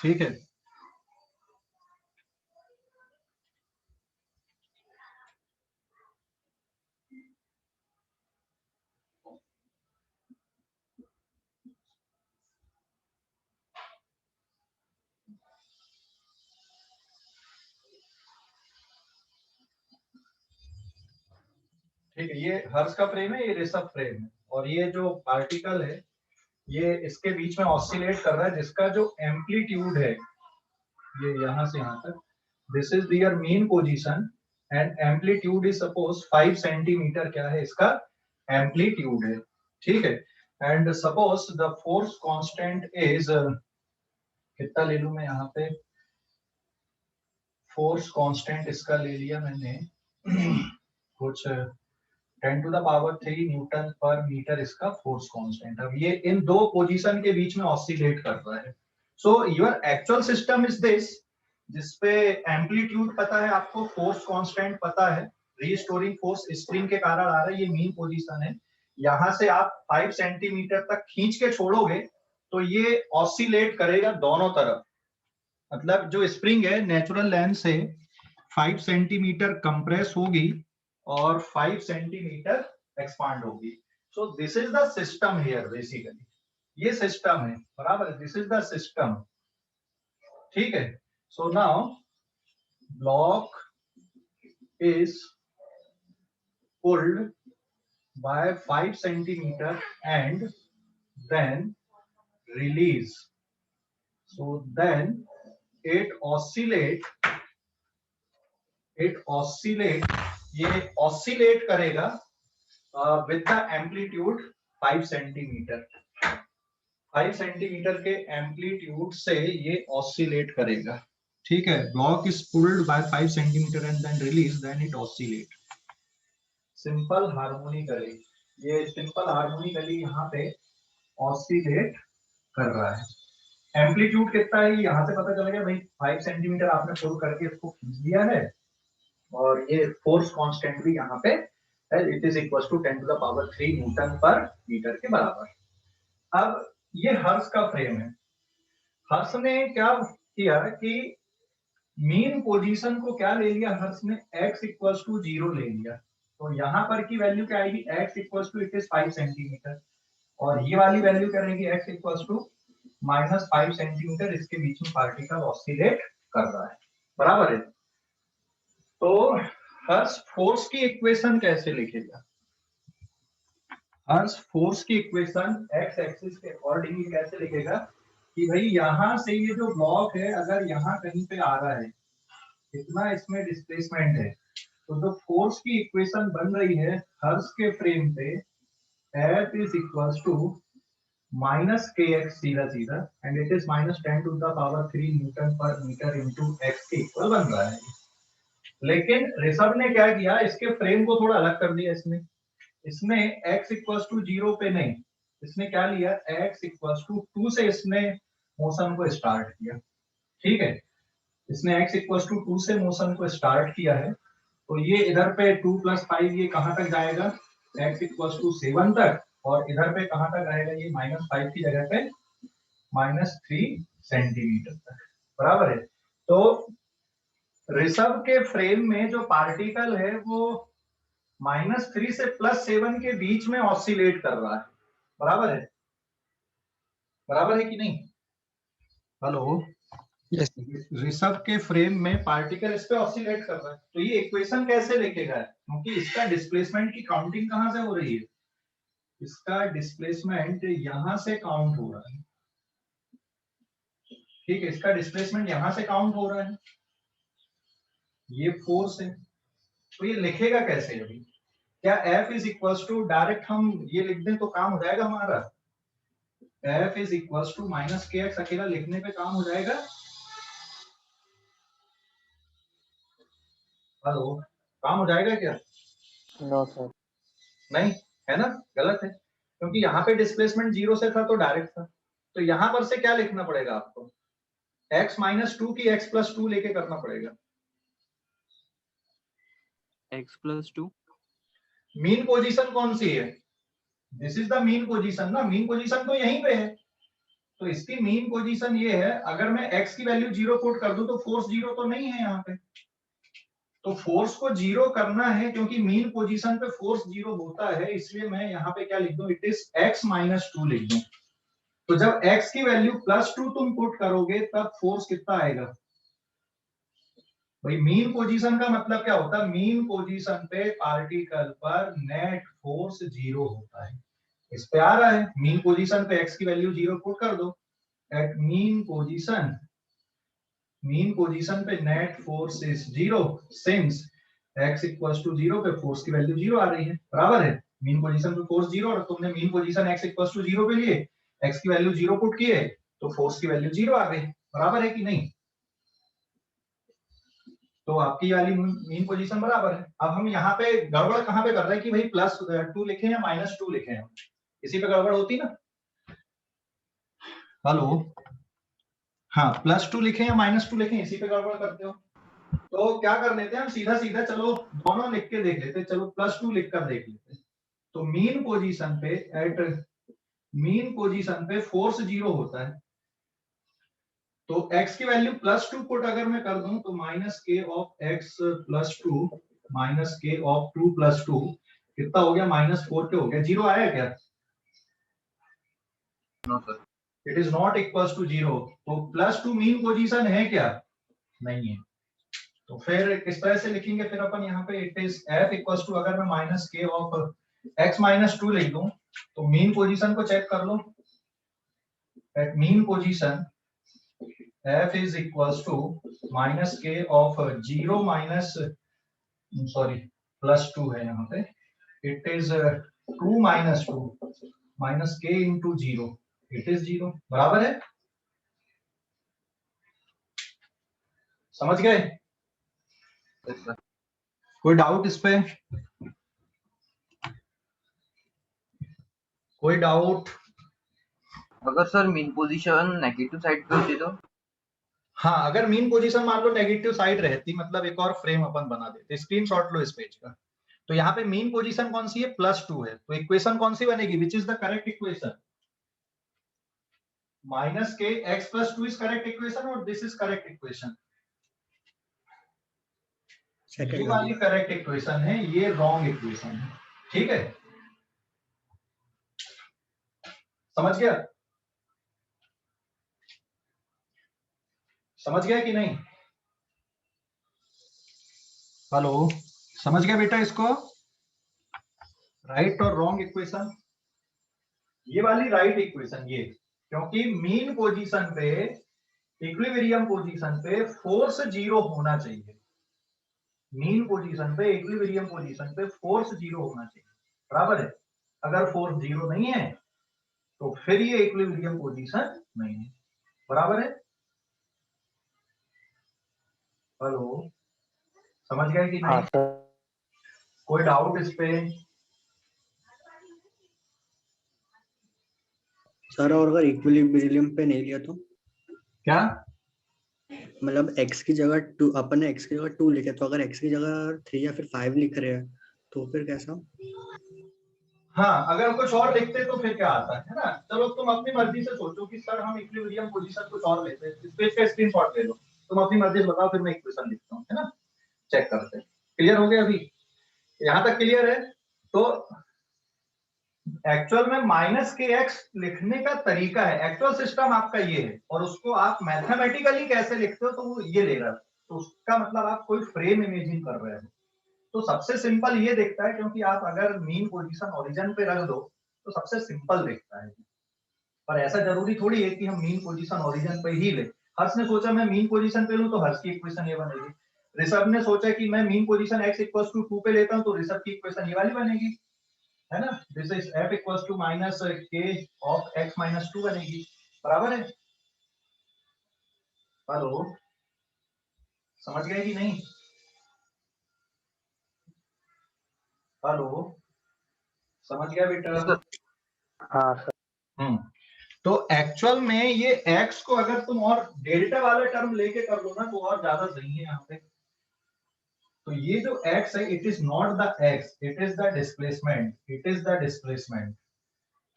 ठीक है, ठीक है, ये हर्ट्ज का फ्रेम है, ये रिसर्व फ्रेम है, और ये जो पार्टिकल है ये इसके बीच में ऑसिलेट कर रहा है, जिसका जो एम्पलीट्यूड है ये यहाँ से यहाँ तक, this is their mean position and amplitude is suppose 5 centimetre, क्या है इसका एम्पलीट्यूड है। ठीक है, and suppose the force constant is, कितना ले लूं मैं यहाँ पे, फोर्स कांस्टेंट इसका ले लिया मैंने कुछ 10 to the power 3 newton per metre इसका फोर्स कांस्टेंट। अब ये इन दो पोजीशन के बीच में ऑसिलेट कर रहा है। So your actual system is this, जिसपे एम्पलीट्यूड पता है आपको, फोर्स कांस्टेंट पता है, रीस्टोरिंग फोर्स स्प्रिंग के कारण आ रहा है, ये मीन पोजीशन है। यहां से आप 5 सेंटीमीटर तक खींच के छोड़ोगे तो ये ऑसिलेट करेगा दोनों तरफ, मतलब जो स्प्रिंग है नेचुरल लेंथ से 5 सेंटीमीटर कंप्रेस होगी और 5 सेंटीमीटर एक्सपांड होगी। So this is the system here, basically ये सिस्टम है, बराबर, दिस इज द सिस्टम। ठीक है, so now block is pulled by 5 centimeter and then release. So then it oscillate, ये oscillate करेगा with the amplitude 5 centimetre, 5 centimetre के amplitude से ये ऑसिलेट करेगा। ठीक है, block is pulled by 5 centimetre and then release, then it oscillate. Simple harmonically, ये simple harmonically यहाँ पे ऑसिलेट कर रहा है। एम्पलीट्यूड कितना है यहाँ से पता चल गया भाई, 5 सेंटीमीटर आपने पुल करके इसको खींच दिया है, और ये फोर्स कांस्टेंट भी यहाँ पे है, it is equal to 10 to the power 3 newton per metre के बराबर। अब ये हर्ट्ज का फ्रेम है। हर्ट्ज ने क्या किया कि मीन पोजीशन को क्या ले लिया, हर्ट्ज ने x इक्वल्स टू 0 ले लिया, तो यहाँ पर की वैल्यू क्या आएगी, x equals to it is 5 centimetre, और ये वाली वैल्यू क्या रहेगी, x इक्वल्स टू -5 सेंटीमीटर। इसके बीच में पार्टिकल ऑसिलेट कर रहा है, बराबर है। तो हर्ट्ज फोर्स की इक्वेशन कैसे लिखेगा, हर्ट्ज फोर्स की इक्वेशन एक्स एक्सिस के अकॉर्डिंग कैसे लिखेगा कि भाई यहां से ये जो ब्लॉक है अगर यहाँ कहीं पे आ रहा है, इतना इसमें डिस्प्लेसमेंट है, तो जो फोर्स की इक्वेशन बन रही है हर्ट्ज के फ्रेम पे, F is equals to minus kx सीधा सीधा, and it is minus 10 to the power 3 newton per metre into x के इक्वल बन रहा है। लेकिन ऋषभ ने क्या किया, इसके फ्रेम को थोड़ा अलग कर दिया, इसने x इक्वल्स टू 0 पे नहीं, इसने क्या लिया, x इक्वल्स टू 2 से इसने मोशन को स्टार्ट किया। ठीक है, इसने x इक्वल्स टू 2 से मोशन को स्टार्ट किया है, तो ये इधर पे 2 + 5 ये कहां तक जाएगा, x इक्वल्स टू 7 तक, और इधर पे कहां तक आएगा, ये -5 की जगह पे -3 सेंटीमीटर तक, बराबर है। तो ऋषभ के फ्रेम में जो पार्टिकल है वो -3 से +7 के बीच में ऑसिलेट कर रहा है, बराबर है, बराबर है कि नहीं, हेलो। यस ऋषभ के फ्रेम में पार्टिकल इस पे ऑसिलेट कर रहा है, तो ये इक्वेशन कैसे लिखेगा, क्योंकि इसका डिस्प्लेसमेंट की काउंटिंग कहां से हो रही है, इसका डिस्प्लेसमेंट यहां से काउंट हो रहा है। ठीक है, इसका डिस्प्लेसमेंट यहां से काउंट हो रहा है, ये फोर्स है, तो ये लिखेगा कैसे अभी, क्या F is equals to, direct हम ये लिख दें तो काम हो जाएगा हमारा, F is equals to -kx, अकेला लिखने पे काम हो जाएगा, हेलो, काम हो जाएगा क्या, नो सर, नहीं है ना, गलत है, क्योंकि यहाँ पे डिस्प्लेसमेंट 0 से था तो डायरेक्ट था, तो यहाँ पर से क्या लिखना पड़ेगा आपको, x -2 की x + 2 लेके करना पड़ेगा, x + 2, मीन पोजीशन कौन सी है, this is the mean position ना, मीन पोजीशन तो यहीं पे है, तो इसकी मीन पोजीशन ये है, अगर मैं x की वैल्यू 0 पुट कर दूं तो फोर्स 0 तो नहीं है यहाँ पे, तो फोर्स को 0 करना है क्योंकि मीन पोजीशन पे फोर्स 0 होता है, इसलिए मैं यहाँ पे क्या लिख दूं, इट इज x माइनस 2 लिख दूं। तो जब x की वैल्यू +2 तुम पुट करोगे तब फोर्स कितना आएगा भाई? मीन पोजीशन का मतलब क्या होता है? मीन पोजीशन पे पार्टिकल पर नेट फोर्स 0 होता है। इस पे आ रहा है, मीन पोजीशन पे x की वैल्यू 0 पुट कर दो, एट मीन पोजीशन पे net force is 0 since x equals to 0 पे फोर्स की वैल्यू 0 आ रही है, बराबर है। मीन पोजीशन पे फोर्स 0 और तुमने mean position x equals to 0 पे लिए, x की वैल्यू 0 पुट किए तो फोर्स की वैल्यू 0 आ गई, बराबर है कि नहीं? तो आपकी वाली मीन पोजीशन बराबर है। अब हम यहाँ पे गड़बड़ कहाँ पे कर रहे हैं कि भाई +2 लिखे या -2 लिखे हैं, इसी पे गड़बड़ होती ना। हेलो, हाँ, +2 लिखे या -2 लिखे, इसी पे गड़बड़ करते हो। तो क्या कर लेते हैं हम, सीधा सीधा चलो दोनों लिख के देख लेते, चलो +2 लिख कर देख लेते। तो मीन पोजीशन पे फोर्स 0 होता है, तो x की वैल्यू +2 पुट अगर मैं कर दूं तो -k of x +2 -k of 2 +2 कितना हो गया? -4k हो गया। 0 आया क्या? No sir, it is not equals to 0। तो +2 मीन पोजीशन है क्या? नहीं है। तो फिर किस तरह से लिखेंगे फिर अपन यहाँ पे? It is f equals to, अगर मैं -k ऑफ x -2 लिख दूं तो मीन पोजीशन को चेक कर लो, at mean position f is equals to -k of 0 minus, sorry +2 है यहाँ पे, it is 2 -2 -k into 0, it is 0, बराबर है। समझ गए? Yes sir. कोई डाउट इस पे? कोई डाउट? अगर sir mean position negative side पे होती तो? हाँ, अगर मीन पोजीशन मान लो नेगेटिव साइड रहती, मतलब एक और फ्रेम अपन बना देते, स्क्रीनशॉट लो इस पेज का। तो यहाँ पे मीन पोजीशन कौन सी है? +2 है, तो इक्वेशन कौन सी बनेगी? Which is the correct equation? -k x + 2 is correct equation और दिस इज करेक्ट इक्वेशन। ये वाली करेक्ट इक्वेशन है, ये रॉन्ग इक्वेशन है, ठीक है? समझ गया? समझ गया कि नहीं? हेलो, समझ गया बेटा इसको? राइट और रॉन्ग इक्वेशन, ये वाली राइट इक्वेशन ये, क्योंकि मीन पोजीशन पे, इक्विलिब्रियम पोजीशन पे फोर्स 0 होना चाहिए। मीन पोजीशन पे, इक्विलिब्रियम पोजीशन पे फोर्स 0 होना चाहिए, बराबर है। अगर फोर्स 0 नहीं है तो फिर ये इक्विलिब्रियम पोजीशन नहीं है, बराबर है। हेलो, समझ गए कि नहीं? कोई डाउट इस पे? सर और अगर इक्विलिब्रियम पे नहीं लिया तो? क्या मतलब x की जगह 2, अपन ने x की जगह 2 लिखे, तो अगर x की जगह 3 या फिर 5 लिख रहे हैं तो फिर कैसा? हाँ, अगर कुछ और लिखते तो फिर क्या आता है ना? चलो तुम अपनी मर्जी से सोचो कि सर हम इक्विलिब्रियम पोजीशन कुछ और लेते हैं, इस पेज का स्क्रीनशॉट ले लो, तुम अपनी मर्जी से बताओ, फिर मैं इक्वेशन लिखता हूँ, है ना? चेक करते हैं। क्लियर हो गया? अभी यहाँ तक क्लियर है? तो एक्चुअल में -kx लिखने का तरीका है, एक्चुअल सिस्टम आपका ये है, और उसको आप मैथमेटिकली कैसे लिखते हो तो वो ये ले रहा है, तो उसका मतलब आप कोई फ्रेम इमेजिन कर रहे हो। तो सबसे सिंपल ये दिखता है, क्योंकि आप अगर मीन पोजीशन ओरिजिन पे रख दो तो सबसे सिंपल दिखता है, पर ऐसा जरूरी थोड़ी है कि हम मीन पोजीशन ओरिजिन पे ही ले। हर्ष ने सोचा मैं मीन पोजीशन पे लूं तो हर्ष की इक्वेशन ये बनेगी। ऋषभ ने सोचा कि मैं mean position x equals to 2 पे लेता हूं तो ऋषभ की इक्वेशन ये वाली बनेगी, है ना? This is f equals to -k of x -2 बनेगी, बराबर है। हेलो, समझ गए कि नहीं? हेलो, समझ गया बेटा? हाँ सर। तो एक्चुअल में ये x को अगर तुम और डेल्टा वाला टर्म लेके कर लो ना तो और ज्यादा सही है यहाँ पे। तो ये जो x है, it is not the x, it is the displacement, it is the displacement.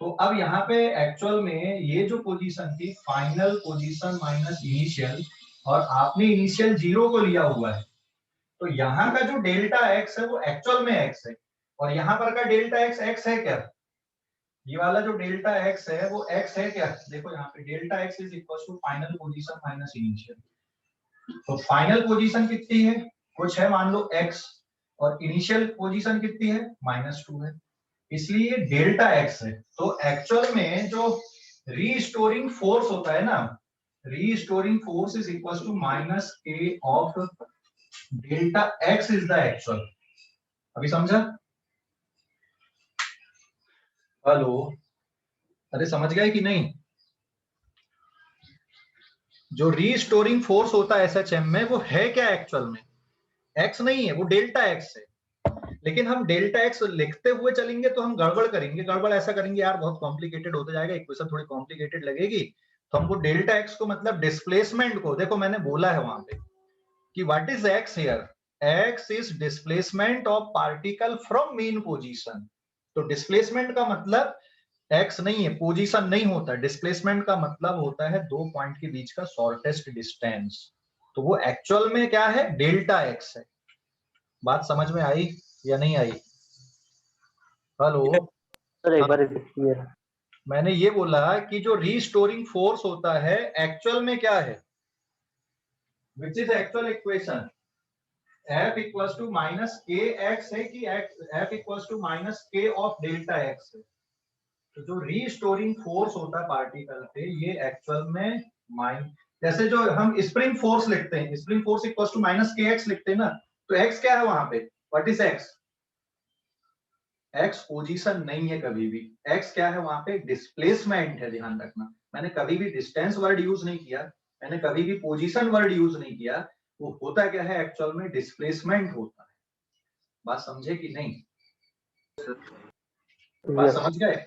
तो अब यहाँ पे एक्चुअल में ये जो पोजीशन थी फाइनल पोजीशन माइनस इनिशियल, और आपने इनिशियल 0 को लिया हुआ है, तो यहाँ का जो डेल्टा एक्स है वो एक्चुअल में एक्स है, और यहाँ पर का डेल्टा एक्स एक्स है क्या? ये वाला जो डेल्टा एक्स है वो एक्स है क्या? देखो यहाँ पे delta x is equal to final position minus initial. तो फाइनल पोजीशन कितनी है? कुछ है मान लो एक्स, और इनिशियल पोजीशन कितनी है? -2 है, इसलिए डेल्टा एक्स है। तो एक्चुअल में जो रीस्टोरिंग फोर्स होता है ना, restoring force is equal to minus के of delta x is the actual. अभी समझा? हेलो, अरे समझ गए कि नहीं? जो रीस्टोरिंग फोर्स होता है एसएचएम में वो है क्या एक्चुअल में? एक्स नहीं है, वो डेल्टा एक्स है। लेकिन हम डेल्टा एक्स लिखते हुए चलेंगे तो हम गड़बड़ करेंगे। गड़बड़ ऐसा करेंगे यार बहुत कॉम्प्लिकेटेड होता जाएगा, इक्वेशन थोड़ी कॉम्प्लिकेटेड लगेगी, तो हमको डेल्टा एक्स को मतलब डिस्प्लेसमेंट को, देखो मैंने बोला है वहां पे कि what is x here, x is displacement of particle from mean position. तो डिस्प्लेसमेंट का मतलब एक्स नहीं है, पोजीशन नहीं होता। डिस्प्लेसमेंट का मतलब होता है दो पॉइंट के बीच का शॉर्टेस्ट डिस्टेंस। तो वो एक्चुअल में क्या है? डेल्टा एक्स है। बात समझ में आई या नहीं आई? हेलो सर एक बार रिपीट। मैंने ये बोला कि जो रीस्टोरिंग फोर्स होता है एक्चुअल में क्या है, which is actual equation, F equals to minus k x है कि F इक्वल्स टू माइनस के ऑफ डेल्टा एक्स है। तो जो रीस्टोरिंग फोर्स होता है पार्टिकल पे, ये एक्चुअल में जैसे जो हम स्प्रिंग फोर्स लिखते हैं, spring force equals to minus k x लिखते हैं ना, तो एक्स क्या है वहां पे? What is x? X position नहीं है कभी भी। एक्स क्या है वहां पे? डिस्प्लेसमेंट है, ध्यान रखना। मैंने कभी भी डिस्टेंस वर्ड यूज नहीं किया, मैंने कभी भी पोजीशन वर्ड यूज नहीं किया। वो होता क्या है एक्चुअल में? डिस्प्लेसमेंट होता है। बात समझे कि नहीं? बात समझ गए?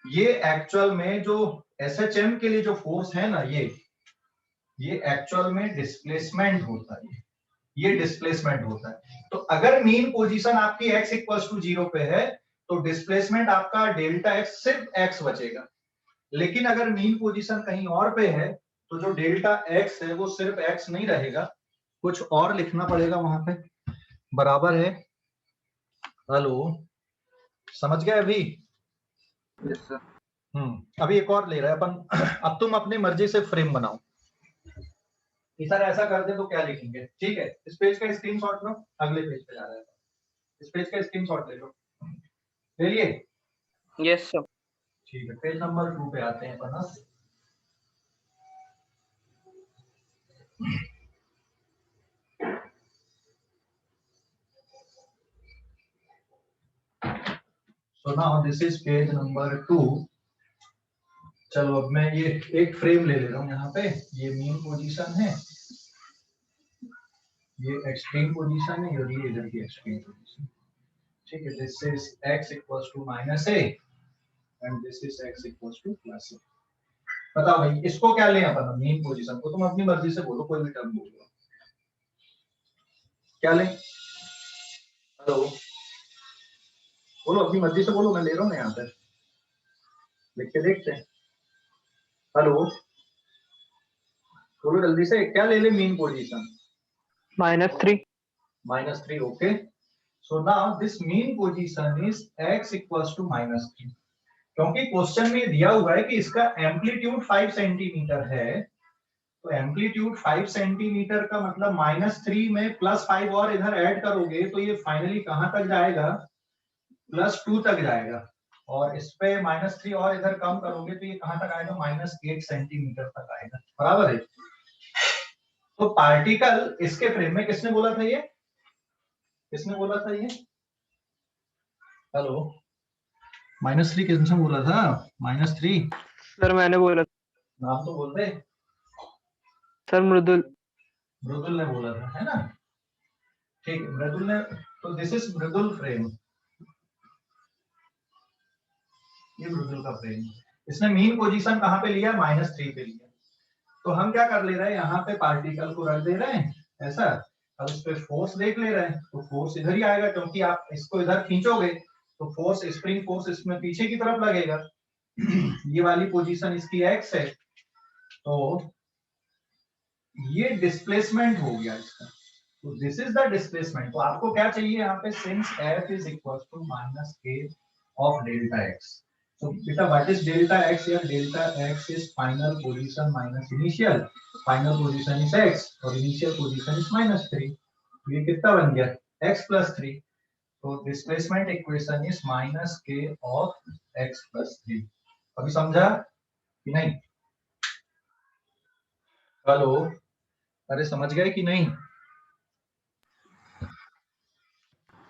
ये एक्चुअल में जो एसएचएम के लिए जो फोर्स है ना, ये एक्चुअल में डिस्प्लेसमेंट होता है। ये डिस्प्लेसमेंट होता है। तो अगर मीन पोजीशन आपकी x इक्वल्स टू 0 पे है तो डिस्प्लेसमेंट आपका डेल्टा x सिर्फ x बचेगा। लेकिन अगर मीन पोजीशन कहीं और पे है तो जो डेल्टा x है वो सिर्फ x नहीं रहेगा, कुछ और लिखना पड़ेगा वहां पे। बराबर है? हेलो, समझ गए अभी? Yes sir. अभी एक और ले रहे हैं अपन। अब तुम अपनी मर्जी से फ्रेम बनाओ कि सर ऐसा कर दे तो क्या लिखेंगे। ठीक है, इस पेज का स्क्रीनशॉट लो, अगले पेज पे जा रहा है। इस पेज का स्क्रीनशॉट ले लो, ले लिए? Yes sir. ठीक है, पेज नंबर 2 पे आते हैं अपन। So now this is page number 2। चलो अब मैं ये एक फ्रेम ले रहा हूँ यहाँ पे। ये मीन पोजीशन है, ये एक्सट्रीम पोजीशन है, और ये इधर की एक्सट्रीम पोजीशन। ठीक है, this is x equals to minus a and this is x equals to plus a। बताओ भाई इसको क्या लें अपन? मीन पोजीशन को तुम अपनी मर्जी से बोलो, कोई भी टर्म बोलो। क्या लें? हेलो, बोलो अपनी मर्जी से बोलो, मैं ले रहा हूँ यहाँ पे, लिख के देखते हैं। हेलो, बोलो जल्दी से, क्या ले ले mean position? -3। -3, okay. So now this mean position is x equals to -3। क्योंकि क्वेश्चन में दिया हुआ है कि इसका एम्पलीट्यूड 5 सेंटीमीटर है, तो एम्पलीट्यूड 5 सेंटीमीटर का मतलब -3 में +5 और इधर ऐड करोगे तो ये फाइनली कहां तक जाएगा? +2 तक जाएगा। और इस पे -3 और इधर कम करोगे तो ये कहां तक आएगा? -8 सेंटीमीटर तक आएगा। बराबर है? तो पार्टिकल इसके फ्रेम में, किसने बोला था ये? किसने बोला था ये? हेलो, -3 किसने बोला था? -3 सर मैंने बोला। नाम तो बोल दे। सर मृदुल। मृदुल ने बोला था, है ना? ठीक है, मृदुल ने। तो दिस इज मृदुल फ्रेम, ये मृदुल का फ्रेम। इसने मीन पोजीशन कहां पे लिया? -3 पे लिया। तो हम क्या कर ले रहे हैं, यहाँ पे पार्टिकल को रख दे रहे हैं ऐसा। अब इस पे फोर्स देख ले रहे हैं, तो फोर्स इधर ही आएगा, क्योंकि आप इसको इधर खींचोगे तो फोर्स, स्प्रिंग फोर्स इसमें पीछे की तरफ लगेगा। ये वाली पोजीशन इसकी x है, तो ये डिस्प्लेसमेंट हो गया इसका, तो दिस इज द डिस्प्लेसमेंट। तो आपको क्या चाहिए यहाँ पे, since f is equal to minus k of delta x, तो बेटा व्हाट इज डेल्टा x, या delta x is final position minus initial, final position is x और इनिशियल पोजीशन इज -3, तो ये कितना बन गया, x + 3, तो displacement equation is minus k of x + 3। अभी समझा कि नहीं? हेलो, अरे समझ गए कि नहीं?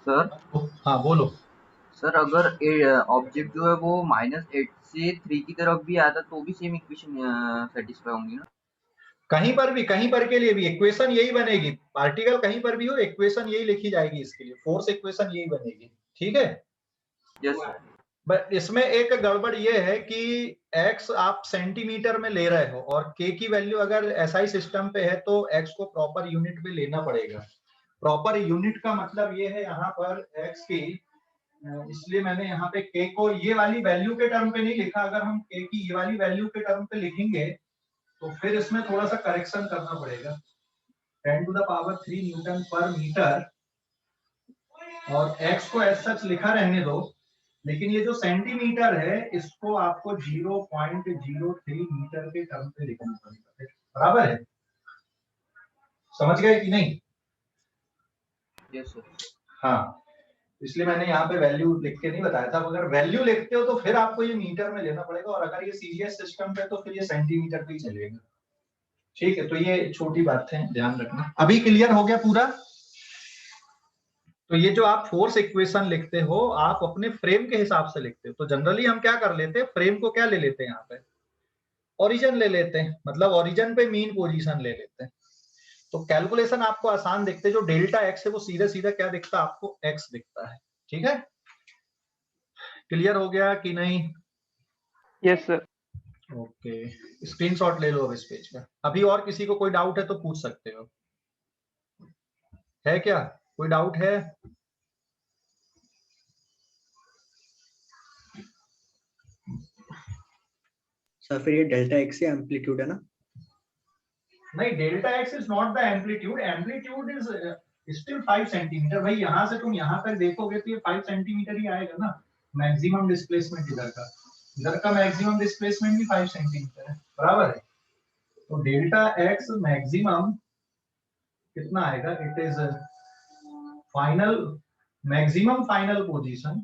सर हाँ बोलो। सर अगर ऑब्जेक्ट जो है वो -8 से 3 की तरफ भी आता तो भी सेम इक्वेशन सेटिस्फाई होंगी ना? कहीं पर भी, कहीं पर के लिए भी इक्वेशन यही बनेगी, पार्टिकल कहीं पर भी हो इक्वेशन यही लिखी जाएगी, इसके लिए फोर्स इक्वेशन यही बनेगी, ठीक है? Yes sir. बट इसमें एक गड़बड़ ये है कि x आप सेंटीमीटर में ले रहे हो और k की वैल्यू अगर SI सिस्टम पे है तो x को प्रॉपर यूनिट में लेना पड़ेगा। प्रॉपर यूनिट का मतलब ये है यहाँ पर x की, इसलिए मैंने यहाँ पे k को ये वाली वैल्यू के टर्म पे नहीं लिखा, अगर हम k की ये वाली वैल्यू के टर्म पे लिखेंगे तो फिर इसमें थोड़ा सा करेक्शन करना पड़ेगा। 10⁻³ न्यूटन पर मीटर, और x को एज सच लिखा रहने दो, लेकिन ये जो सेंटीमीटर है इसको आपको 0.03 मीटर के टर्म पे लिखना पड़ेगा, बराबर है? समझ गए कि नहीं? Yes sir. हाँ, इसलिए मैंने यहाँ पे वैल्यू लिख के नहीं बताया था, अगर वैल्यू लिखते हो तो फिर आपको ये मीटर में लेना पड़ेगा, और अगर ये सीजीएस सिस्टम पे तो फिर ये सेंटीमीटर पे ही चलेगा, ठीक है? तो ये छोटी बात है, ध्यान रखना। अभी क्लियर हो गया पूरा? तो ये जो आप फोर्स इक्वेशन लिखते हो आप अपने फ्रेम के हिसाब से लिखते हो, तो जनरली हम क्या कर लेते हैं, फ्रेम को क्या ले लेते हैं, यहाँ पे ओरिजिन ले लेते हैं, मतलब ओरिजिन पे मीन पोजीशन ले लेते हैं, तो कैलकुलेशन आपको आसान दिखते हैं। जो डेल्टा एक्स है वो सीधे सीधा क्या दिखता है आपको, एक्स दिखता है, ठीक है? क्लियर हो गया कि नहीं? Yes sir. ओके, स्क्रीनशॉट ले लो अब इस पेज का। अभी और किसी को कोई डाउट है तो पूछ सकते हो, है क्या कोई डाउट है? सर फिर ये डेल्टा एक्स ही एम्पलीट्यूड है ना? नहीं, delta x is not the amplitude, amplitude is still 5 centimetre. भाई यहाँ से तुम यहाँ तक देखोगे तो ये 5 सेंटीमीटर ही आएगा ना, मैक्सिमम डिस्प्लेसमेंट इधर का मैक्सिमम डिस्प्लेसमेंट भी 5 सेंटीमीटर है, बराबर है? तो डेल्टा एक्स मैक्सिमम कितना आएगा, it is final, maximum final position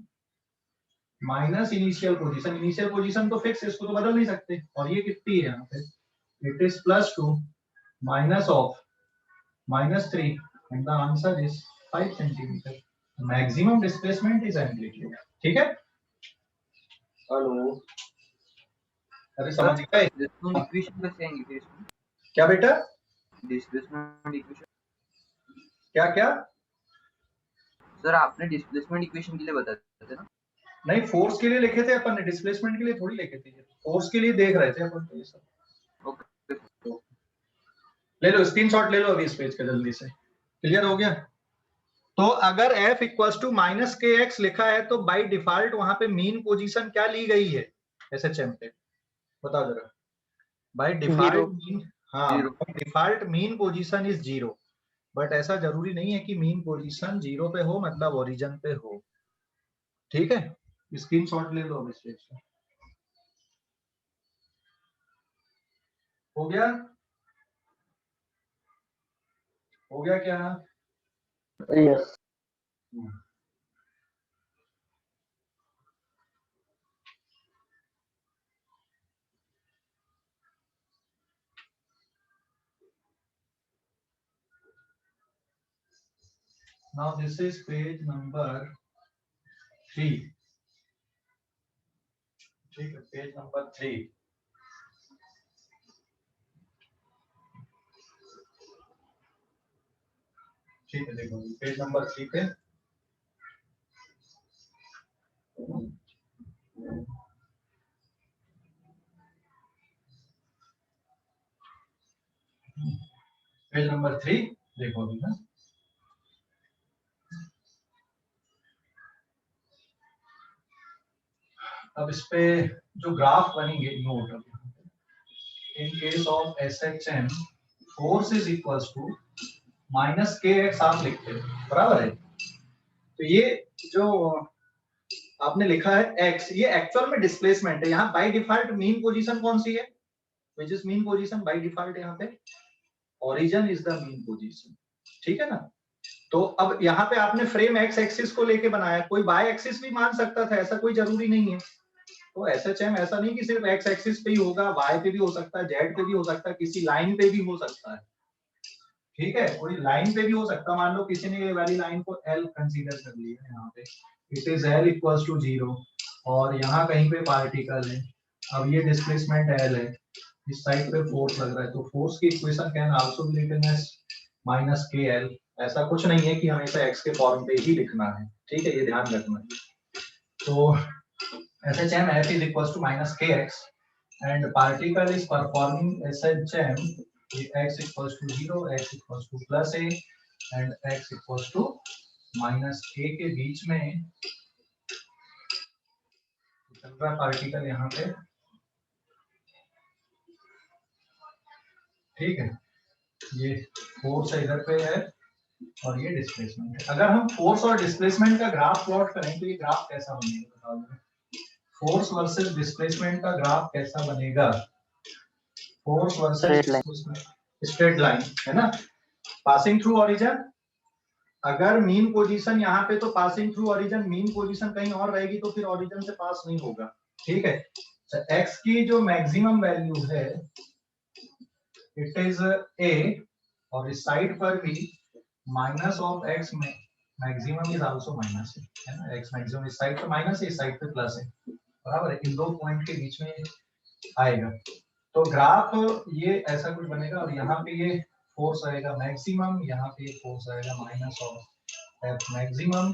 minus initial position, initial position तो फिक्स, इसको तो बदल नहीं सकते, और ये कितनी है यहाँ पे, it is +2 minus of -3 and the answer is 5 centimeter. Maximum displacement is amplitude. ठीक है? हेलो, अरे समझ गए? डिस्प्लेसमेंट इक्वेशन कैसे आएंगे फिर इसमें? क्या बेटा? डिस्प्लेसमेंट इक्वेशन क्या क्या? सर आपने डिस्प्लेसमेंट इक्वेशन के लिए बताया था ना? नहीं, फोर्स के लिए लिखे थे अपन ने, डिस्प्लेसमेंट के लिए थोड़ी लिखे थे, फोर्स के लिए देख रहे थे अपन तो ये सब। ओके। ले लो स्क्रीनशॉट, ले लो अभी इस पेज का जल्दी से। क्लियर हो गया? तो अगर f = -kx लिखा है तो बाय डिफॉल्ट वहां पे मीन पोजीशन क्या ली गई है एसएचएम पे, बताओ जरा। बाय डिफॉल्ट मीन, हाँ, by default mean position is 0, but ऐसा जरूरी नहीं है कि मीन पोजीशन 0 पे हो मतलब ओरिजिन पे हो, ठीक है? स्क्रीनशॉट ले लो अब इस पेज का। हो गया? हो गया क्या? Yes. Now this is page number 3, ठीक है? पेज नंबर 3, ठीक है? देखो पेज नंबर 3 पे पेज नंबर 3 देखो अभी ना। अब इस पे जो ग्राफ बनेंगे note, in case of SHM force is equals to minus KX आप लिखते हो, बराबर है। तो ये जो आपने लिखा है x, ये एक्चुअल में डिस्प्लेसमेंट है। यहाँ बाय डिफॉल्ट मीन पोजीशन कौन सी है, which is mean position by default, यहाँ पे origin is the mean position, ठीक है ना। तो अब यहाँ पे आपने फ्रेम x एक्सिस को लेके बनाया, कोई y एक्सिस भी मान सकता था, ऐसा कोई जरूरी नहीं है। तो SHM ऐसा नहीं कि सिर्फ x एक्सिस पे ही होगा, y पे भी हो सकता है, z पे भी हो सकता है, किसी लाइन पे भी हो सकता है, ठीक है। कोई लाइन पे भी हो सकता है, मान लो किसी ने ये वाली लाइन को L कंसीडर कर लिया है, यहाँ पे it is L equals to 0 और यहाँ कहीं पे पार्टिकल है। अब ये डिस्प्लेसमेंट L है, इस साइड पे फोर्स लग रहा है, तो फोर्स की equation can also be written as minus KL। ऐसा कुछ नहीं है कि हमेशा x के फॉर्म पे ही लिखना है, ठीक है, ये ध्यान रखना। तो SHM F is equals to minus KX and particle is performing SHM x equals to 0, x equals to plus a and x equals to minus a के बीच में चल रहा पार्टिकल यहाँ पे, ठीक है। ये फोर्स इधर पे है और ये डिस्प्लेसमेंट है। अगर हम फोर्स और डिस्प्लेसमेंट का ग्राफ प्लॉट करें तो ये ग्राफ कैसा बनेगा, बताओ। फोर्स वर्सेस डिस्प्लेसमेंट का ग्राफ कैसा बनेगा, फोर्स वर्सेस स्ट्रेट लाइन, है ना, पासिंग थ्रू ओरिजिन। अगर मीन पोजीशन यहाँ पे, तो passing through origin, mean position कहीं और रहेगी तो फिर ओरिजिन से पास नहीं होगा, ठीक है। तो x की जो मैक्सिमम वैल्यू है इट इज a और इस साइड पर भी माइनस ऑफ x में मैक्सिमम इज आल्सो माइनस है ना, x मैक्सिमम इस साइड पे माइनस है, इस साइड पे प्लस है, बराबर है, इन दो पॉइंट के बीच में आएगा। तो ग्राफ ये ऐसा कुछ बनेगा और यहाँ पे ये फोर्स आएगा मैक्सिमम, यहाँ पे फोर्स आएगा माइनस ऑफ एफ मैक्सिमम,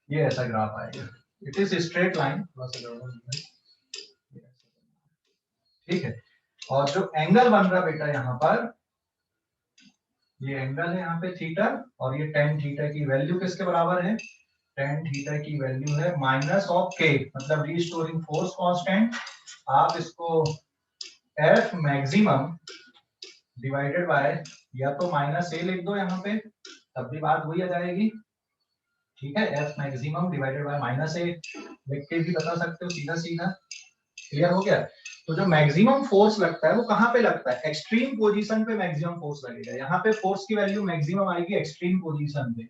ये ऐसा ग्राफ आएगा। इट इज स्ट्रेट लाइन, ठीक है। और जो एंगल बन रहा बेटा यहाँ पर, ये एंगल है यहाँ पे थीटा, और ये टेन थीटा की वैल्यू किसके बराबर है, टेन थीटा की वैल्यू है माइनस ऑफ के, मतलब रीस्टोरिंग फोर्स कांस्टेंट। आप इसको एफ मैक्सिमम डिवाइडेड बाय, या तो माइनस ए लिख दो यहाँ पे, तब भी बात वही आ जाएगी, ठीक है। F maximum divided by minus A लिख के भी बता सकते हो सीधा सीधा, क्लियर हो गया। तो जो मैक्सिमम फोर्स लगता है वो कहाँ पे लगता है, एक्सट्रीम पोजीशन पे मैक्सिमम फोर्स लगेगा। यहाँ पे फोर्स की वैल्यू मैक्सिमम आएगी एक्सट्रीम पोजीशन पे,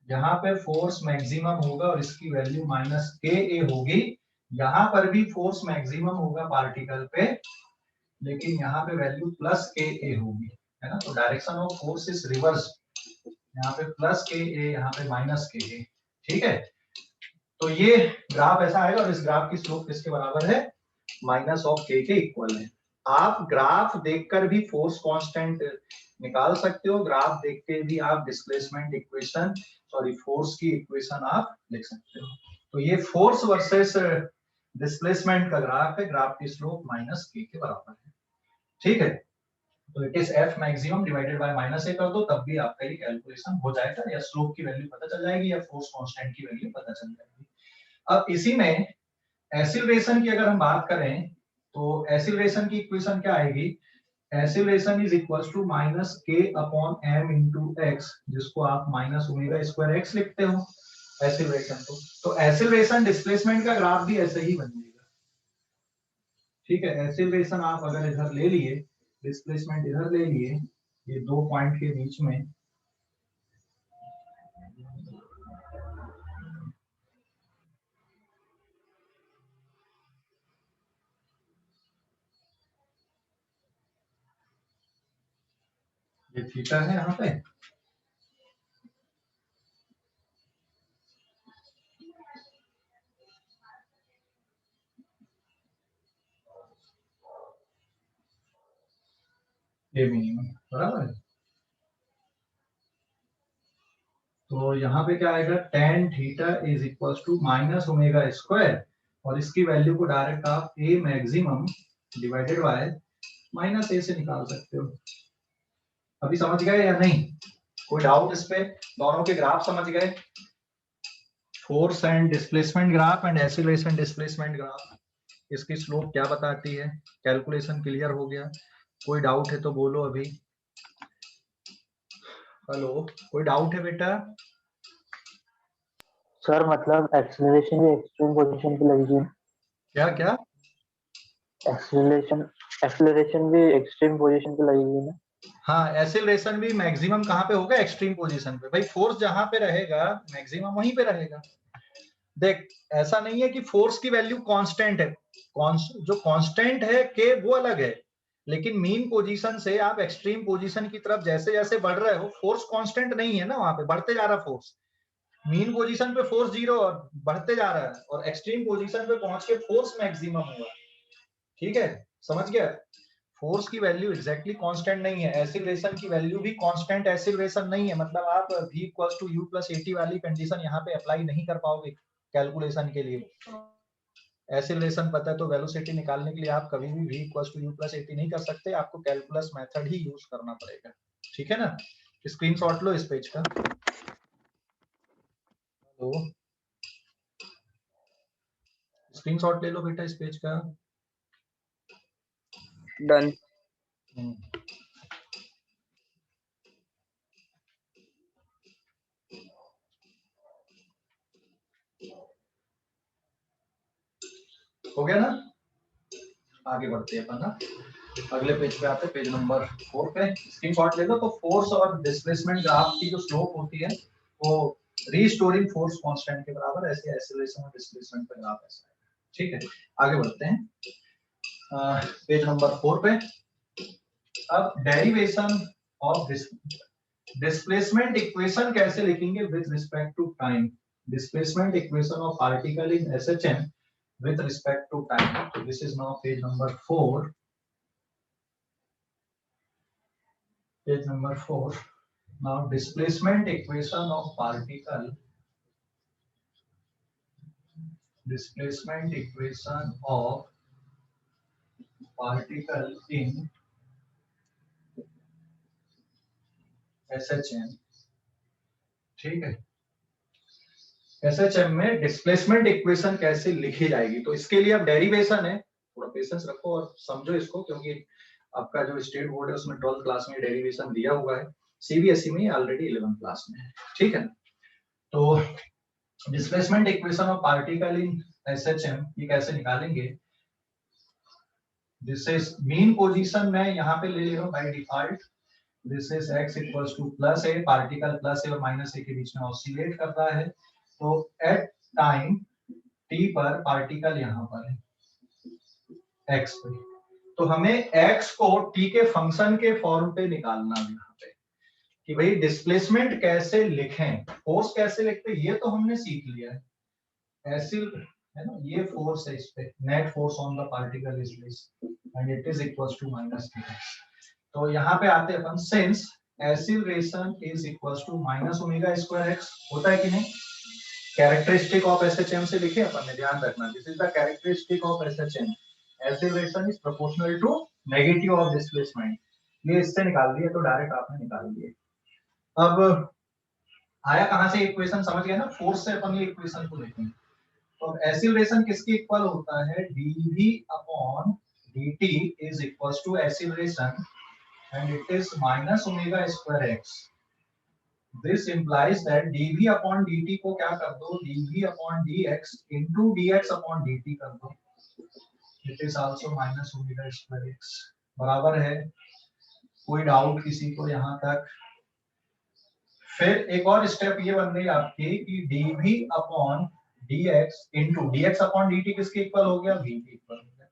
यहाँ पे फोर्स मैक्सिमम होगा और इसकी वैल्यू माइनस के ए होगी। यहाँ पर भी फोर्स मैक्सिमम होगा पार्टिकल पे, लेकिन यहाँ पे वैल्यू प्लस के ए होगी, है ना। तो direction of force is reverse, यहाँ पे प्लस के ए, यहाँ पे माइनस के ए, ठीक है। तो ये ग्राफ ऐसा आएगा और इस ग्राफ की स्लोप किसके बराबर है, माइनस ऑफ के इक्वल है। आप ग्राफ देखकर भी फोर्स कांस्टेंट निकाल सकते हो, ग्राफ देख के भी आप डिस्प्लेसमेंट इक्वेशन, सॉरी फोर्स की इक्वेशन आप लिख सकते हो। तो ये फोर्स वर्सेस डिस्प्लेसमेंट का ग्राफ है, ग्राफ की स्लोप माइनस के बराबर है, ठीक है। तो it is F maximum divided by minus A कर दो, तब भी आपका ये कैलकुलेशन हो जाएगा, या स्लोप की वैल्यू पता चल जाएगी या फोर्स कांस्टेंट की वैल्यू पता चल जाएगी। अब इसी में एक्सीलरेशन की अगर हम बात करें तो एक्सीलरेशन की इक्वेशन क्या आएगी, acceleration is equals to minus k upon m into x, जिसको आप माइनस ओमेगा स्क्वायर एक्स लिखते हो एक्सीलरेशन को। तो एक्सीलरेशन डिस्प्लेसमेंट का ग्राफ भी ऐसे ही बनेगा, ठीक है। एक्सीलरेशन आप अगर इधर ले लिए, डिस्प्लेसमेंट इधर ले लिए, ये दो पॉइंट के बीच में, ये थीटा है यहाँ पे, ये मिनिमम, बराबर है। तो यहाँ पे क्या आएगा, tan theta is equals to minus omega square, और इसकी वैल्यू को डायरेक्ट आप a maximum divided by minus a से निकाल सकते हो। अभी समझ गए या नहीं, कोई डाउट इस पे? दोनों के ग्राफ समझ गए? Force and displacement graph and acceleration displacement graph, इसकी स्लोप क्या बताती है? कैलकुलेशन क्लियर हो गया? कोई डाउट है तो बोलो अभी। हेलो, कोई डाउट है बेटा? सर मतलब एक्सीलरेशन भी एक्सट्रीम पोजीशन पे लगेगी ना? क्या क्या? एक्सीलरेशन भी एक्सट्रीम पोजीशन पे लगेगी ना? हाँ, एक्सीलरेशन भी मैक्सिमम कहाँ पे होगा? एक्सट्रीम पोजीशन पे। भाई फोर्स जहां पे रहेगा मैक्सिमम वहीं पे रहेगा। देख, ऐसा नहीं है कि फोर्स की वैल्यू कांस्टेंट है, जो कांस्टेंट है के वो अलग है, लेकिन मीन पोजीशन से आप एक्सट्रीम पोजीशन की तरफ जैसे जैसे बढ़ रहे हो, फोर्स कांस्टेंट नहीं है ना, वहां पे बढ़ते जा रहा फोर्स। मीन पोजीशन पे फोर्स 0 और बढ़ते जा रहा है, और एक्सट्रीम पोजीशन पे पहुंच के फोर्स मैक्सिमम हुआ। ठीक है, समझ गया? फोर्स की वैल्यू एग्जैक्टली कांस्टेंट नहीं है, एक्सीलरेशन की वैल्यू भी कांस्टेंट एक्सीलरेशन नहीं है। मतलब आप v = u + at वाली कंडीशन यहाँ पे अप्लाई नहीं कर पाओगे कैलकुलेशन के लिए। एक्सीलरेशन पता है तो वेलोसिटी निकालने के लिए आप कभी भी v = u + at नहीं कर सकते, आपको कैलकुलस मेथड ही यूज करना पड़ेगा। ठीक है ना? स्क्रीनशॉट लो इस पेज का। तो स्क्रीनशॉट ले लो बेटा इस पेज का। डन। हो गया ना? आगे बढ़ते हैं अपन ना, अगले पेज पे आते हैं, पेज नंबर 4 पे। स्क्रीनशॉट ले लो। तो फोर्स और डिस्प्लेसमेंट ग्राफ की जो स्लोप होती है वो रीस्टोरिंग फोर्स कांस्टेंट के बराबर, ऐसे एक्सीलरेशन और डिस्प्लेसमेंट का ग्राफ ऐसा है। ठीक है, आगे बढ़ते हैं पेज नंबर 4 पे। अब डेरिवेशन ऑफ डिस्प्लेसमेंट इक्वेशन कैसे लिखेंगे with respect to time? Displacement equation of particle in SHM with respect to time. So this is now page number 4. Page number 4. Now displacement equation of particle. Displacement equation of particle in SHM. ठीक है, SHM में displacement equation कैसे लिखी जाएगी? तो इसके लिए अब डेरिवेशन है, थोड़ा पेशेंस रखो और समझो इसको, क्योंकि आपका जो स्टेट बोर्ड है उसमें 12th क्लास में डेरिवेशन दिया हुआ है, सीबीएसई में ऑलरेडी 11th क्लास में है। ठीक है, तो displacement equation of particle in SHM ये कैसे निकालेंगे? दिस इज मीन पोजीशन मैं यहाँ पे ले रहा हूँ by default. This is x = +a, particle +a और -a के बीच में ऑसिलेट कर रहा है। तो एट टाइम t पर पार्टिकल यहाँ पर है x पे, तो हमें x को t के फंक्शन के फॉर्म पे निकालना है यहाँ पे, कि भाई डिस्प्लेसमेंट कैसे लिखें, फोर्स कैसे लिखते हैं, ये तो हमने सीख लिया है। ऐसी है ना, ये फोर्स है इस पे, net force on the particle is this and it is equals to -3x। तो यहाँ पे आते हैं अपन, since acceleration is equals to -ω²x, होता है कि नहीं? कैरेक्टरिस्टिक ऑफ एसएचएम से लिखे अपन ने, ध्यान रखना, this is the characteristic of SHM, acceleration is proportional to negative of displacement. ये इससे निकाल दिया तो डायरेक्ट आपने निकाल दिए। अब आया कहां से इक्वेशन, समझ गए ना? फोर्स से अपन ये इक्वेशन को लिखेंगे। तो एक्सीलरेशन किसके इक्वल होता है? dv/dt is equals to acceleration and it is -ω²x। This implies that dv/dt को क्या कर दो, dv/dx into dx/dt कर दो, इट इज आल्सो -ω²x बराबर है। कोई डाउट किसी को यहाँ तक? फिर एक और स्टेप ये बन गई आपकी कि dv/dx into dx/dt किसके इक्वल हो गया? v के इक्वल हो गया,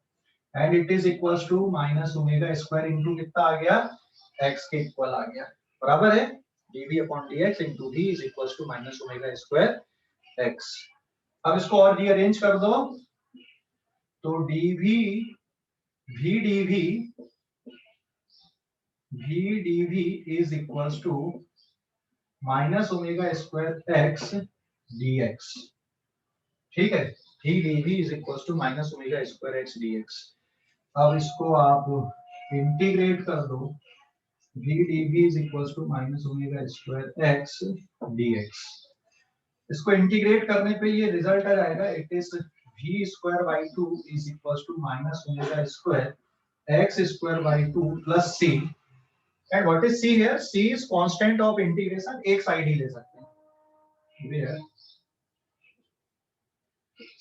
and it is equals to -ω² into कितना आ गया? x के इक्वल आ गया, बराबर है dv/dx into v is equals to -ω²x। अब इसको और रीअरेंज कर दो, तो vdv is equals to -ω²x dx। ठीक है, vdv is equals to -ω²x dx। अब इसको आप इंटीग्रेट कर दो, v dv is equals to minus omega square x dx। इसको इंटीग्रेट करने पे ये रिजल्ट आ जाएगा, it is v square by 2 is equals to minus omega square x square by 2 plus c। And what is c here? c is constant of integration, एक side ही ले सकते हैं। Where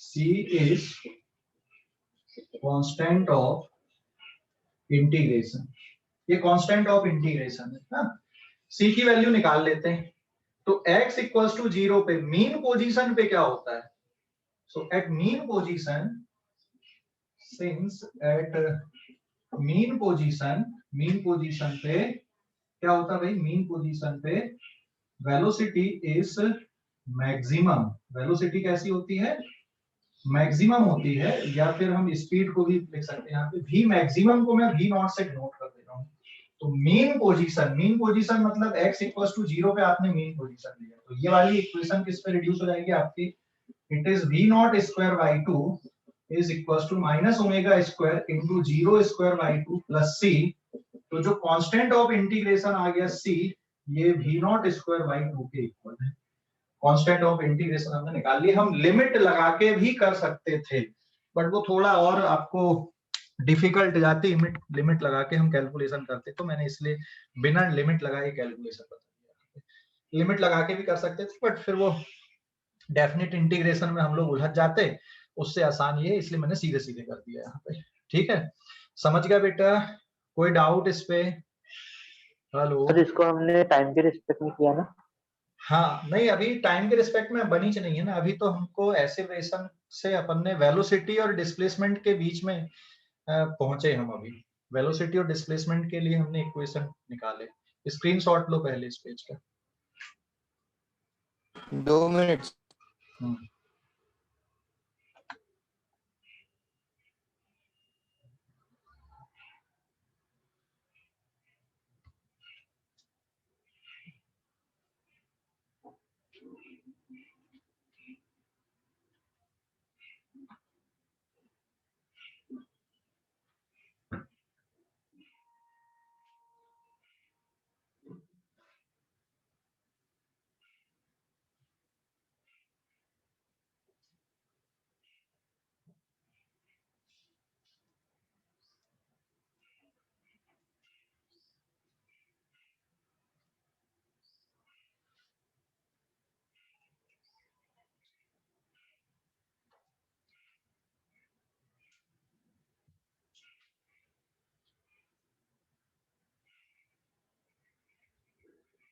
c is constant of integration, ये constant of integration है ना। c की value निकाल लेते हैं। तो x इक्वल्स टू 0 पे मीन पोजीशन पे क्या होता है? So at mean position, since at mean position पे क्या होता है भाई? मीन पोजीशन पे वेलोसिटी इज मैक्सिमम। वेलोसिटी कैसी होती है? मैक्सिमम होती है, या फिर हम स्पीड को भी लिख सकते हैं यहाँ पे v मैक्सिमम को मैं v नॉट से नोट कर दे रहा हूँ। तो मीन पोजीशन मतलब x इक्वल्स टू 0 पे आपने मीन पोजीशन लिया, तो ये वाली इक्वेशन किस पे रिड्यूस हो जाएगी आपकी? It is v not square by 2 is equals to minus omega square into 0 square by 2 plus c। तो जो कांस्टेंट ऑफ इंटीग्रेशन आ गया c, ये v नॉट स्क्वायर बाई 2 के इक्वल है। कांस्टेंट ऑफ इंटीग्रेशन हमने निकाल लिया। हम लिमिट लगा के भी कर सकते थे, बट वो थोड़ा और आपको डिफिकल्ट जाती। लिमिट लगा के हम कैलकुलेशन करते, तो मैंने इसलिए बिना लिमिट लगाए कैलकुलेशन बता दिया। लिमिट लगा के भी कर सकते थे, बट फिर वो डेफिनेट इंटीग्रेशन में हम लोग उलझ जाते, उससे आसान ये, इसलिए मैंने सीधे सीधे कर दिया यहाँ पे। ठीक है, समझ गया बेटा? कोई डाउट इस पे? हेलो सर, इसको हमने टाइम के रिस्पेक्ट में किया ना? हाँ, नहीं अभी टाइम के रिस्पेक्ट में बनी नहीं है ना। अभी तो हमको एक्सेलरेशन से अपन ने वेलोसिटी और डिस्प्लेसमेंट के बीच में पहुंचे हम। अभी वेलोसिटी और डिस्प्लेसमेंट के लिए हमने इक्वेशन निकाले। स्क्रीनशॉट लो पहले इस पेज का। 2 मिनट।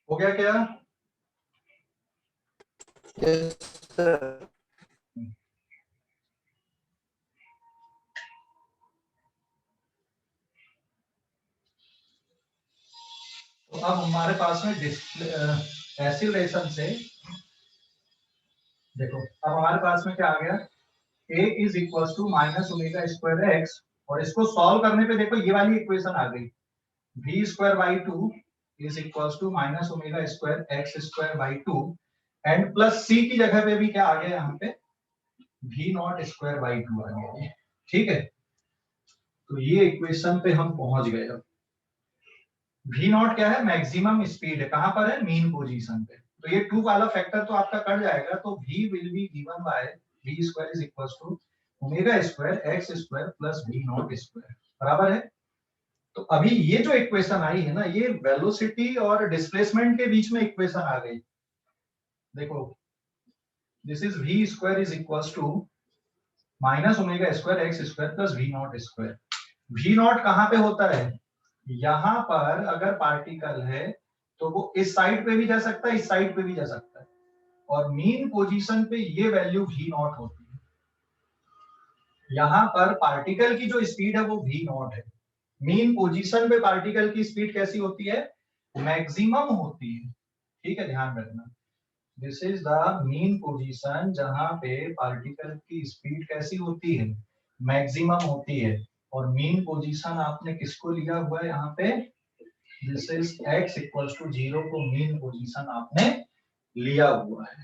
हो गया क्या? Yes sir. तो अब हमारे पास में एक्सीलरेशन से देखो, अब हमारे पास में क्या आ गया? a is equals to minus omega square x, और इसको सॉल्व करने पे देखो ये वाली इक्वेशन आ गई, v square by 2 is equals to minus omega square x square by 2, and plus c की जगह पे भी क्या आ गया यहाँ पे? v नॉट स्क्वायर बाई 2 आ गया। ठीक है, तो ये इक्वेशन पे हम पहुंच गए। अब v नॉट क्या है? मैक्सिमम स्पीड है। कहां पर है? मीन पोजीशन पे। तो ये 2 वाला फैक्टर तो आपका कट जाएगा, तो v will be given by v square is equals to omega square x square plus v not square, बराबर है। तो अभी ये जो इक्वेशन आई है ना, ये वेलोसिटी और डिस्प्लेसमेंट के बीच में इक्वेशन आ गई। देखो, this is v square is equals to minus omega square x square plus v not square. v not कहां पे होता है? यहां पर अगर पार्टिकल है तो वो इस साइड पे भी जा सकता है, इस साइड पे भी जा सकता है, और मीन पोजीशन पे ये वैल्यू v नॉट होती है। यहां पर पार्टिकल की जो स्पीड है वो v नॉट है। मीन पोजीशन पे पार्टिकल की स्पीड कैसी होती है? मैक्सिमम होती है। ठीक है, ध्यान रखना, this is the mean position जहां पे पार्टिकल की स्पीड कैसी होती है? मैक्सिमम होती है। और मीन पोजीशन आपने किसको लिया हुआ है यहाँ पे? This is x equals to 0 को मीन पोजीशन आपने लिया हुआ है।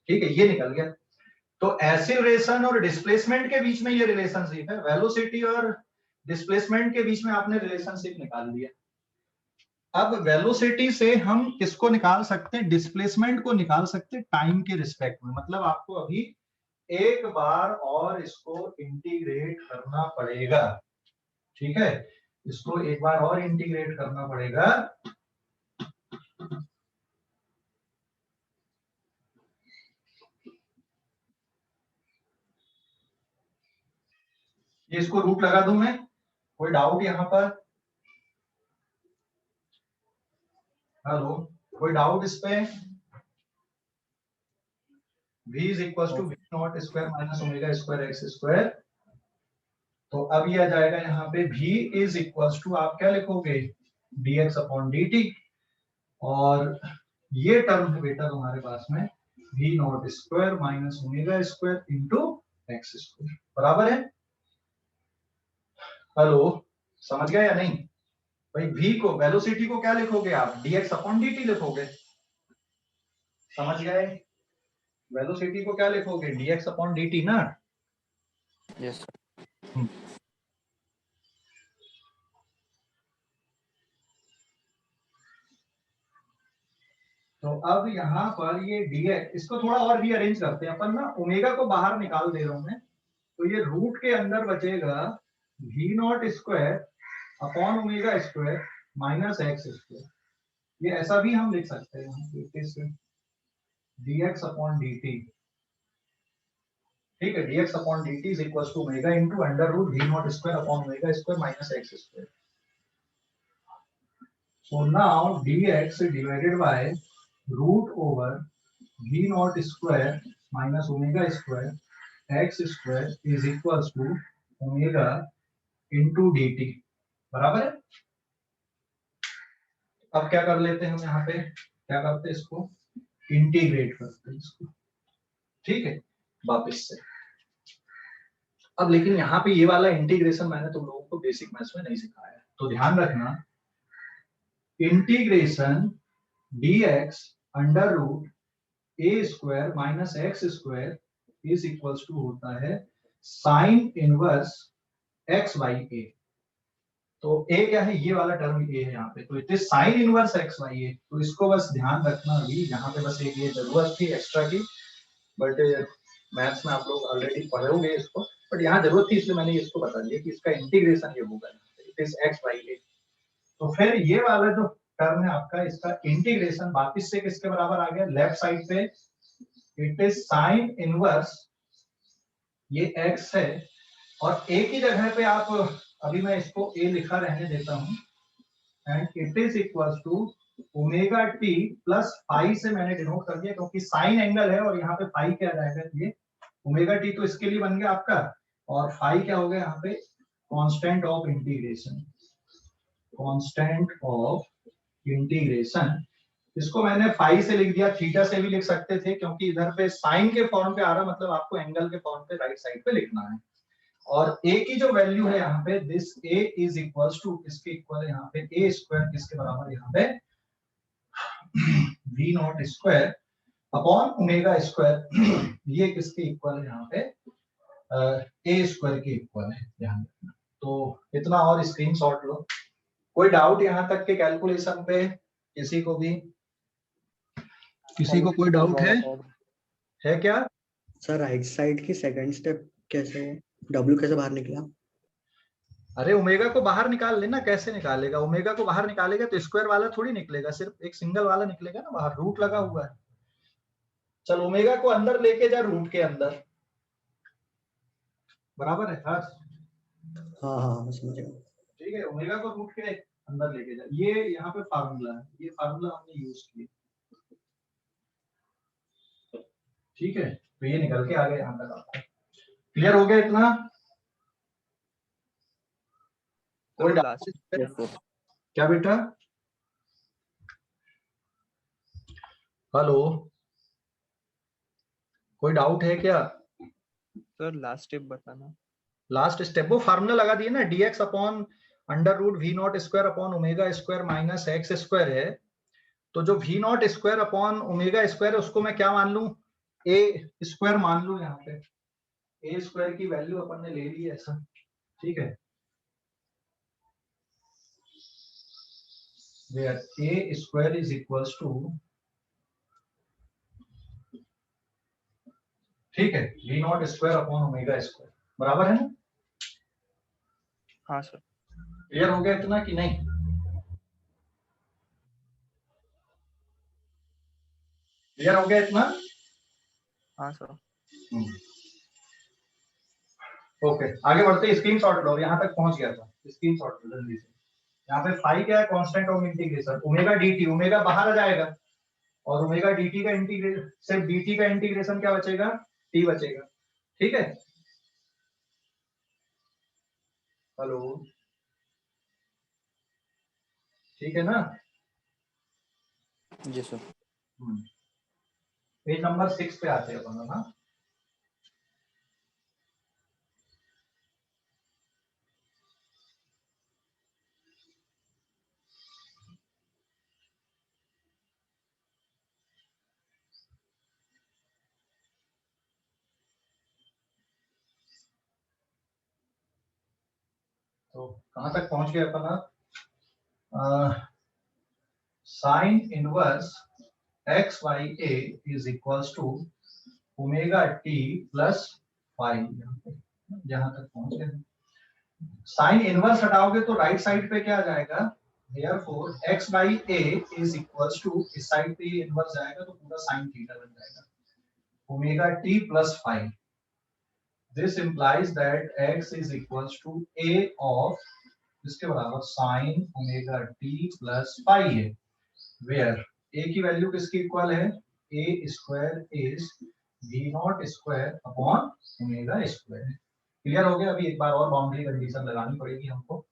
ठीक है, ये निकल गया। तो एक्सीलरेशन और डिस्प्लेसमेंट के बीच में ये रिलेशनशिप है, वेलोसिटी और डिस्प्लेसमेंट के बीच में आपने रिलेशनशिप निकाल लिया। अब वेलोसिटी से हम किसको निकाल सकते हैं, डिस्प्लेसमेंट को निकाल सकते हैं टाइम के रिस्पेक्ट में। मतलब आपको अभी एक बार और इसको इंटीग्रेट करना पड़ेगा, ठीक है, इसको एक बार और इंटीग्रेट करना पड़ेगा। ये इसको रूट लगा दूं मैं, कोई डाउट यहां पर? हेलो, कोई डाउट इस पे? v is equal to v not square minus omega square x square. तो अब ये आ जाएगा यहाँ पे v इज इक्वल टू, आप क्या लिखोगे, dx अपॉन dt, और ये टर्म है बेटा तुम्हारे पास में v not square minus omega square into x square, बराबर है। हेलो, समझ गए या नहीं भाई? v को, वेलोसिटी को क्या लिखोगे आप, dx अपॉन dt लिखोगे, समझ गए? वेलोसिटी को क्या लिखोगे, dx अपॉन dt ना। यस तो अब यहाँ पर ये dx, इसको थोड़ा और भी अरेंज करते हैं अपन ना, ओमेगा को बाहर निकाल दे रहा हूं मैं, तो ये रूट के अंदर बचेगा v not square upon omega square minus x square. ये ऐसा भी हम लिख सकते हैं, dx अपॉन dt, ठीक है, dx upon dt is equal to omega into under root v not square upon omega square minus x square. So now dx divided by root over v not square minus omega square x square is equal to omega into dt, बराबर है। अब क्या कर लेते हैं हम यहाँ पे, क्या करते हैं, इसको इंटीग्रेट करते हैं इसको, ठीक है, वापस से। अब लेकिन यहाँ पे ये वाला इंटीग्रेशन मैंने तुम लोगों को बेसिक मैथ्स में नहीं सिखाया है, तो ध्यान रखना, integration dx under root a square minus x square is equals to होता है साइन इनवर्स एक्स बाई ए। तो a क्या है, ये वाला टर्म a है यहाँ पे, तो it is sine inverse x by ए। तो इसको बस ध्यान रखना, अभी यहाँ पे बस एक ये जरूरत थी एक्स्ट्रा की, बट मैथ्स में आप लोग ऑलरेडी पढ़ोगे इसको, बट यहाँ जरूरत थी इसलिए मैंने इसको बता दिया कि इसका इंटीग्रेशन ये होगा, इट इज एक्स बाई ए। तो फिर ये वाला जो टर्म है आपका, इसका इंटीग्रेशन वापिस से किसके बराबर आ गया, लेफ्ट साइड पे इट इज साइन इनवर्स, ये x है, और a की जगह पे आप, अभी मैं इसको a लिखा रहने देता हूं, and it is equal to omega T plus phi से मैंने डिनोट कर दिया क्योंकि साइन एंगल है, और यहाँ पे फाई क्या आ जाएगा, ये ओमेगा टी तो इसके लिए बन गया आपका, और फाई क्या हो गया यहाँ पे, constant of integration, constant of integration. इसको मैंने फाई से लिख दिया, थीटा से भी लिख सकते थे क्योंकि इधर पे साइन के फॉर्म पे आ रहा, मतलब आपको एंगल के फॉर्म पे राइट साइड पे लिखना है। और a की जो वैल्यू है यहाँ पे, this a is equals to, इसके इक्वल है यहाँ पे a स्क्वायर, किसके बराबर यहाँ पे, v not square upon omega square, ये किसके इक्वल है यहाँ पे, a स्क्वायर के इक्वल है, ध्यान रखना। तो इतना और स्क्रीनशॉट लो। कोई डाउट यहाँ तक के कैलकुलेशन पे किसी को भी, किसी को कोई डाउट है क्या? सर राइट साइड की सेकंड स्टेप कैसे हो, w कैसे बाहर निकला? अरे ओमेगा को बाहर निकाल लेना, कैसे निकालेगा, ओमेगा को बाहर निकालेगा तो स्क्वायर वाला थोड़ी निकलेगा, सिर्फ एक सिंगल वाला निकलेगा ना बाहर, रूट लगा हुआ है। चल ओमेगा को अंदर लेके जा, रूट के अंदर, बराबर है हर्ष? हाँ हाँ समझ गया। ठीक है, ओमेगा को रूट के अंदर लेके जा, ये यहाँ पे फार्मूला है, ये फार्मूला हमने यूज किया, ठीक है, तो ये निकल के आ गया यहाँ तक आपको। क्लियर हो गया इतना? कोई क्या बेटा? हेलो, कोई डाउट है क्या? सर लास्ट स्टेप बताना। लास्ट स्टेप वो फार्मूला लगा दिए ना, dx upon under root v not square upon omega square minus x square है। तो जो v not square upon omega square है उसको मैं क्या मान लूं, a स्क्वायर मान लूं, यहाँ पे a स्क्वायर की वैल्यू अपन ने ले ली है ऐसा, ठीक है। where a square is equals to, ठीक है, v not square upon omega square, बराबर है ना? हाँ सर। क्लियर हो गया इतना कि नहीं? क्लियर हो गया इतना? हाँ सर। ओके, आगे बढ़ते, स्क्रीन शॉट लो, यहाँ तक पहुंच गया था, स्क्रीन शॉट लो जल्दी से। यहाँ पे फाई क्या है? Constant of integration, omega dt, omega बाहर आ जाएगा और ओमेगा dt का इंटीग्रेशन, सिर्फ dt का इंटीग्रेशन क्या बचेगा? t बचेगा, ठीक है? हेलो, ठीक है ना? जी सर। पेज नंबर 6 पे आते हैं अपन लोग। हाँ, तो कहां तक पहुंच गए अपन? Sine inverse X by A is equals to omega T plus phi, यहां तक पहुंच गए। साइन इनवर्स हटाओगे तो राइट साइड पे क्या आ जाएगा? Therefore x by a is equals to, इस साइड पे इनवर्स जाएगा तो पूरा साइन थीटा बन जाएगा, omega t plus phi. This implies that x is equals to a of, इसके बराबर sine omega t plus phi है, where a की वैल्यू किसकी इक्वल है? a square is v not square upon omega square. Clear हो गया? अभी एक बार और बाउंड्री कंडीशन लगानी पड़ेगी हमको,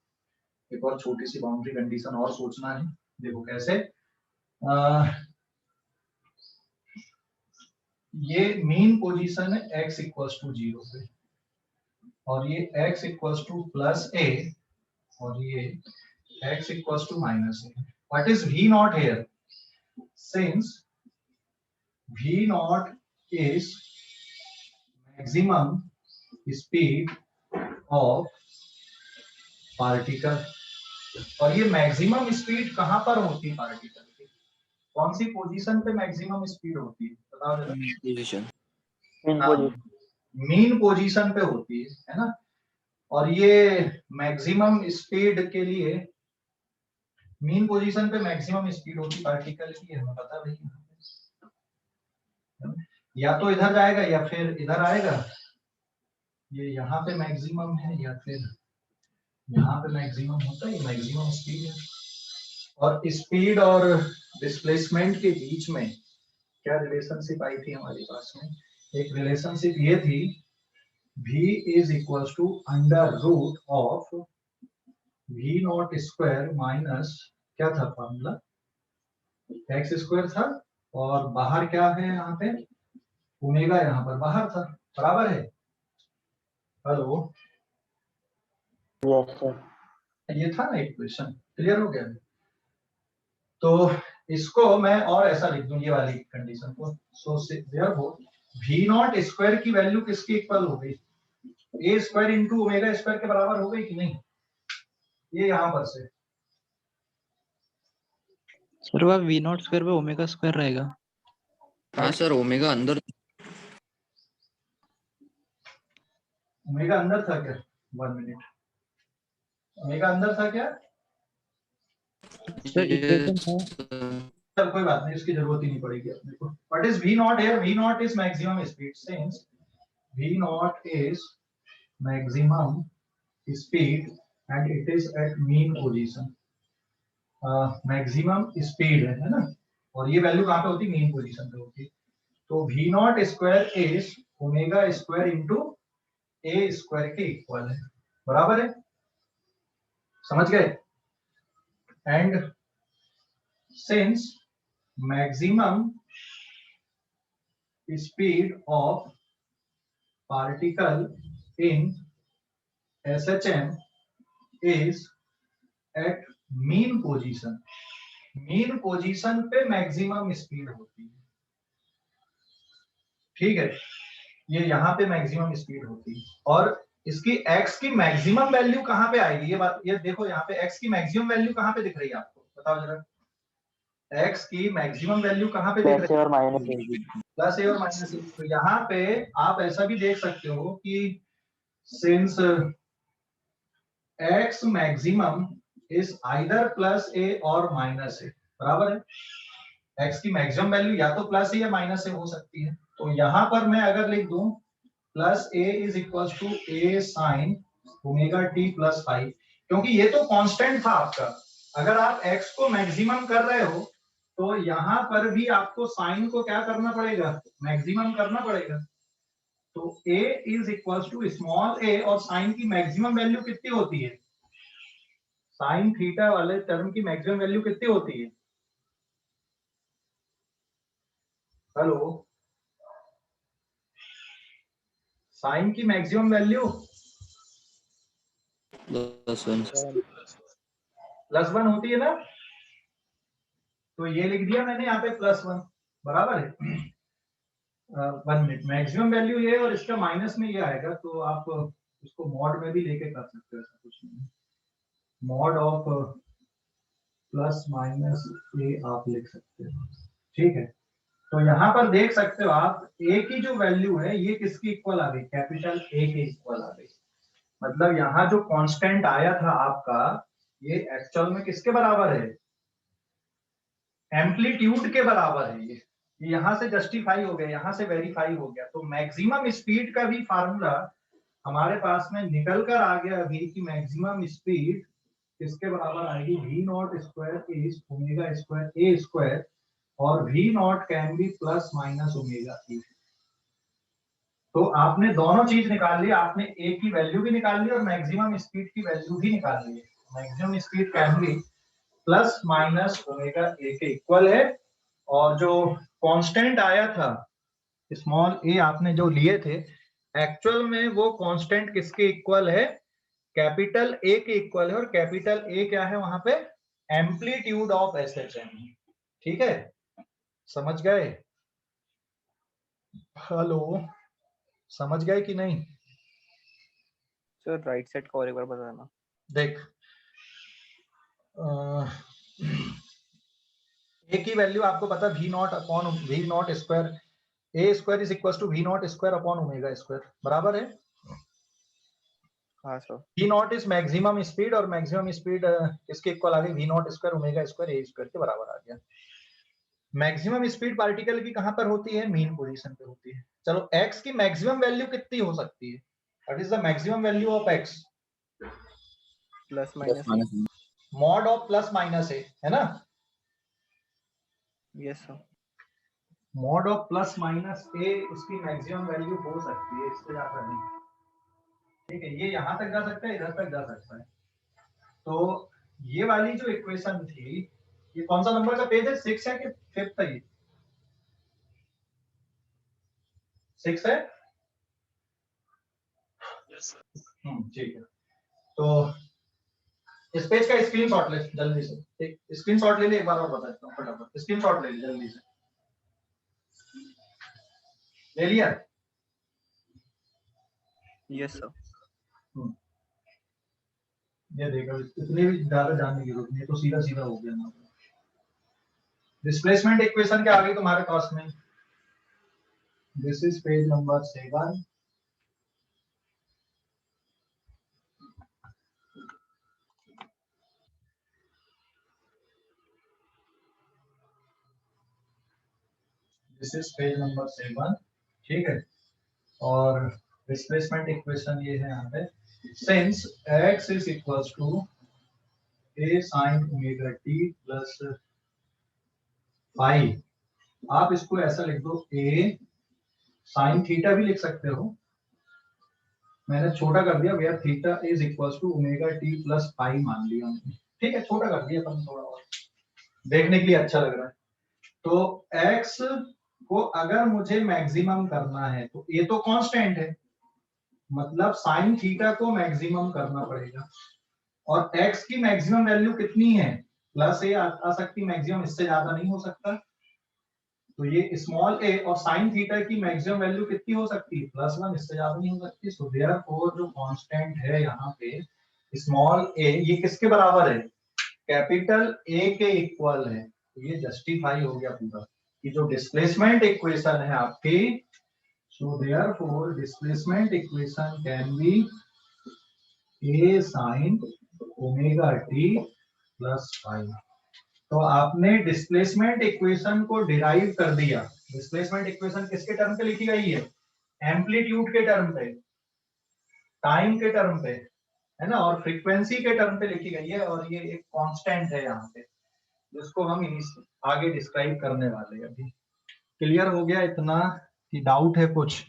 एक और छोटी सी बाउंड्री कंडीशन और सोचना है। देखो कैसे, ये मीन पोजीशन है x इक्वल्स टू 0 पे, और ये x equals to plus a, और ये x equals to minus a। What is v not here? Since v not is maximum speed of particle, और ये मैक्सिमम स्पीड कहां पर होती है पार्टिकल की? कौन सी पोजीशन पे मैक्सिमम स्पीड होती है? बताओ जरा। पोजीशन, मीन पोजीशन पे होती है ना? और ये मैक्सिमम स्पीड के लिए, मीन पोजीशन पे मैक्सिमम स्पीड होती पार्टिकल की, हमें पता नहीं, या तो इधर जाएगा या फिर इधर आएगा। ये यहाँ पे मैक्सिमम है या फिर यहाँ पे मैक्सिमम होता है, ये मैक्सिमम स्पीड है। और स्पीड और डिस्प्लेसमेंट के बीच में क्या रिलेशनशिप आई थी हमारे पास में? एक रिलेशनशिप ये थी, v is equals to under root of v not square minus, क्या था फॉर्मूला? एक्स स्क्वायर था, और बाहर क्या है यहाँ पे? ओमेगा यहाँ पर बाहर था, बराबर है? Hello, yes sir. ये था ना इक्वेशन, क्लियर हो गया? तो इसको मैं और ऐसा लिख दूं, ये वाली कंडीशन को, so therefore v not square की वैल्यू किसकी इक्वल हो गई? a square into omega square के बराबर हो गई कि नहीं? ये यहां पर से सर वह वी नॉट स्क्वायर पे ओमेगा स्क्वायर रहेगा। हाँ सर, ओमेगा अंदर, ओमेगा अंदर था क्या? 1 मिनट, ओमेगा अंदर था क्या? सर इक्वेशन है। चल कोई बात नहीं, इसकी जरूरत ही नहीं पड़ेगी अपने को। What is v not here? v not is maximum speed, since v not is maximum speed and it is at mean position. Maximum speed है ना, और ये वैल्यू कहां पे होती? मीन पोजीशन पे होती। तो v not square is omega square into a square के इक्वल है, बराबर है? समझ गए? And since maximum speed of particle in SHM is at mean position, mean position पे मैक्सिमम स्पीड होती है, ठीक है? ये यहाँ पे मैक्सिमम स्पीड होती है, और इसकी x की मैक्सिमम वैल्यू कहाँ पे आएगी? ये बात, ये देखो यहाँ पे x की मैक्सिमम वैल्यू कहाँ पे दिख रही है आपको? बताओ जरा, x की मैक्सिमम वैल्यू कहाँ पे देख प्लस रहे ए हैं? और माइनस ए। प्लस ए और माइनस ए। तो यहाँ पे आप ऐसा भी देख सकते हो कि since x maximum is either plus A और माइनस ए, बराबर है, x की मैक्सिमम वैल्यू या तो प्लस ए या माइनस ए हो सकती है। तो यहाँ पर मैं अगर लिख दूं plus a is equal to a sine omega T plus phi, क्योंकि ये तो कांस्टेंट था आपका। अगर आप x को मैक्सिमम कर रहे हो तो यहाँ पर भी आपको साइन को क्या करना पड़ेगा, मैक्सिमम करना पड़ेगा। तो a is equal to small a, और साइन की मैक्सिमम वैल्यू कितनी होती है, साइन थीटा वाले टर्म की मैक्सिमम वैल्यू कितनी होती है? हेलो, साइन की मैक्सिमम वैल्यू +1 होती है ना। तो ये लिख दिया मैंने यहाँ पे +1, बराबर है। 1 मिनट, मैक्सिमम वैल्यू ये और इसका माइनस में ये आएगा, तो आप इसको मॉड में भी लेके कर सकते हो, ऐसा कुछ नहीं। मॉड ऑफ प्लस माइनस ए आप लिख सकते हो, ठीक है। तो यहाँ पर देख सकते हो आप ए की जो वैल्यू है ये किसकी इक्वल आ गई, कैपिटल ए के इक्वल आ गई। मतलब यहाँ जो कांस्टेंट आया था आपका ये एक्चुअल में किसके बराबर है, एम्पलीट्यूड के बराबर है। ये यहाँ से जस्टिफाई हो गया, यहाँ से वेरीफाई हो गया। तो मैक्सिमम स्पीड का भी फार्मूला हमारे पास में निकल कर आ गया अभी कि मैक्सिमम स्पीड किसके बराबर आएगी, v not square is omega square a square, और v not can be plus minus omega ए। तो आपने दोनों चीज निकाल ली, आपने a की वैल्यू भी निकाल ली और मैक्सिमम स्पीड की वैल्यू भी निकाल ली। Maximum speed can be plus minus omega A के इक्वल है, और जो कांस्टेंट आया था स्मॉल ए आपने जो लिए थे, एक्चुअल में वो कांस्टेंट किसके इक्वल है, कैपिटल ए के इक्वल है। और कैपिटल ए क्या है वहां पे, एम्पलीट्यूड ऑफ एसएचएम, ठीक है, समझ गए? हेलो, समझ गए कि नहीं? सर राइट साइड का और एक बार बताना। देख, ए की वैल्यू आपको पता v not upon v not square, a square is equal to v not square upon omega square, बराबर है। हाँ sir. V not is maximum speed, और मैक्सिमम स्पीड किसके इक्वल आ गई, v not square omega square a square के बराबर आ गया। मैक्सिमम स्पीड पार्टिकल की कहां पर होती है, मीन पोजीशन पे होती है। चलो x की मैक्सिमम वैल्यू कितनी हो सकती है, what is the maximum value of x, plus minus. Mod of plus minus है ना। Yes sir. Mod of plus minus A उसकी मैक्सिमम वैल्यू हो सकती है, इससे ज्यादा नहीं, ठीक है। ये यहां तक जा सकता है, इधर तक जा सकता है। तो ये वाली जो इक्वेशन थी, ये कौन सा नंबर का पेज है, 6 है कि 5th है? ये 6 है, ठीक है। तो इस पेज का स्क्रीनशॉट ले जल्दी से, एक स्क्रीनशॉट ले ले, एक बार और बता देता हूँ फटाफट, स्क्रीनशॉट ले ले जल्दी से, ले लिया? Yes sir. ये देखो, इतनी भी ज्यादा जानने की जरूरत नहीं, तो सीधा सीधा हो गया ना। डिस्प्लेसमेंट इक्वेशन क्या आ गई तुम्हारे पास में, this is page number 7। This is page number 7, ठीक है। और डिस्प्लेसमेंट इक्वेशन ये है यहाँ पे, since x is equals to a sin omega t plus phi, आप इसको ऐसा लिख दो, a sin थीटा भी लिख सकते हो, मैंने छोटा कर दिया, where theta is equals to omega t plus phi मान लिया हमने, ठीक है, छोटा कर दिया अपन थोड़ा और देखने के लिए अच्छा लग रहा है। तो x को अगर मुझे मैक्सिमम करना है, तो ये तो कांस्टेंट है, मतलब साइन थीटा को मैक्सिमम करना पड़ेगा, और x की मैक्सिमम वैल्यू कितनी है, प्लस ए आ सकती मैक्सिमम, इससे ज्यादा नहीं हो सकता। तो ये स्मॉल a और साइन थीटा की मैक्सिमम वैल्यू कितनी हो सकती है, +1, इससे ज्यादा नहीं हो सकती। सो देयरफॉर जो कांस्टेंट है यहाँ पे स्मॉल a, ये किसके बराबर है, कैपिटल ए के इक्वल है, तो ये जस्टिफाई हो गया पूरा कि जो डिस्प्लेसमेंट इक्वेशन है आपकी, so therefore displacement equation can be a sine omega T plus phi. तो आपने डिस्प्लेसमेंट इक्वेशन को डिराइव कर दिया। डिस्प्लेसमेंट इक्वेशन किसके टर्म पे लिखी गई है? एम्पलीट्यूड के टर्म पे, टाइम के टर्म पे, है ना, और फ्रीक्वेंसी के टर्म पे लिखी गई है, और ये एक कांस्टेंट है यहाँ पे जिसको हम आगे डिस्क्राइब करने वाले हैं अभी। क्लियर हो गया इतना कि डाउट है कुछ?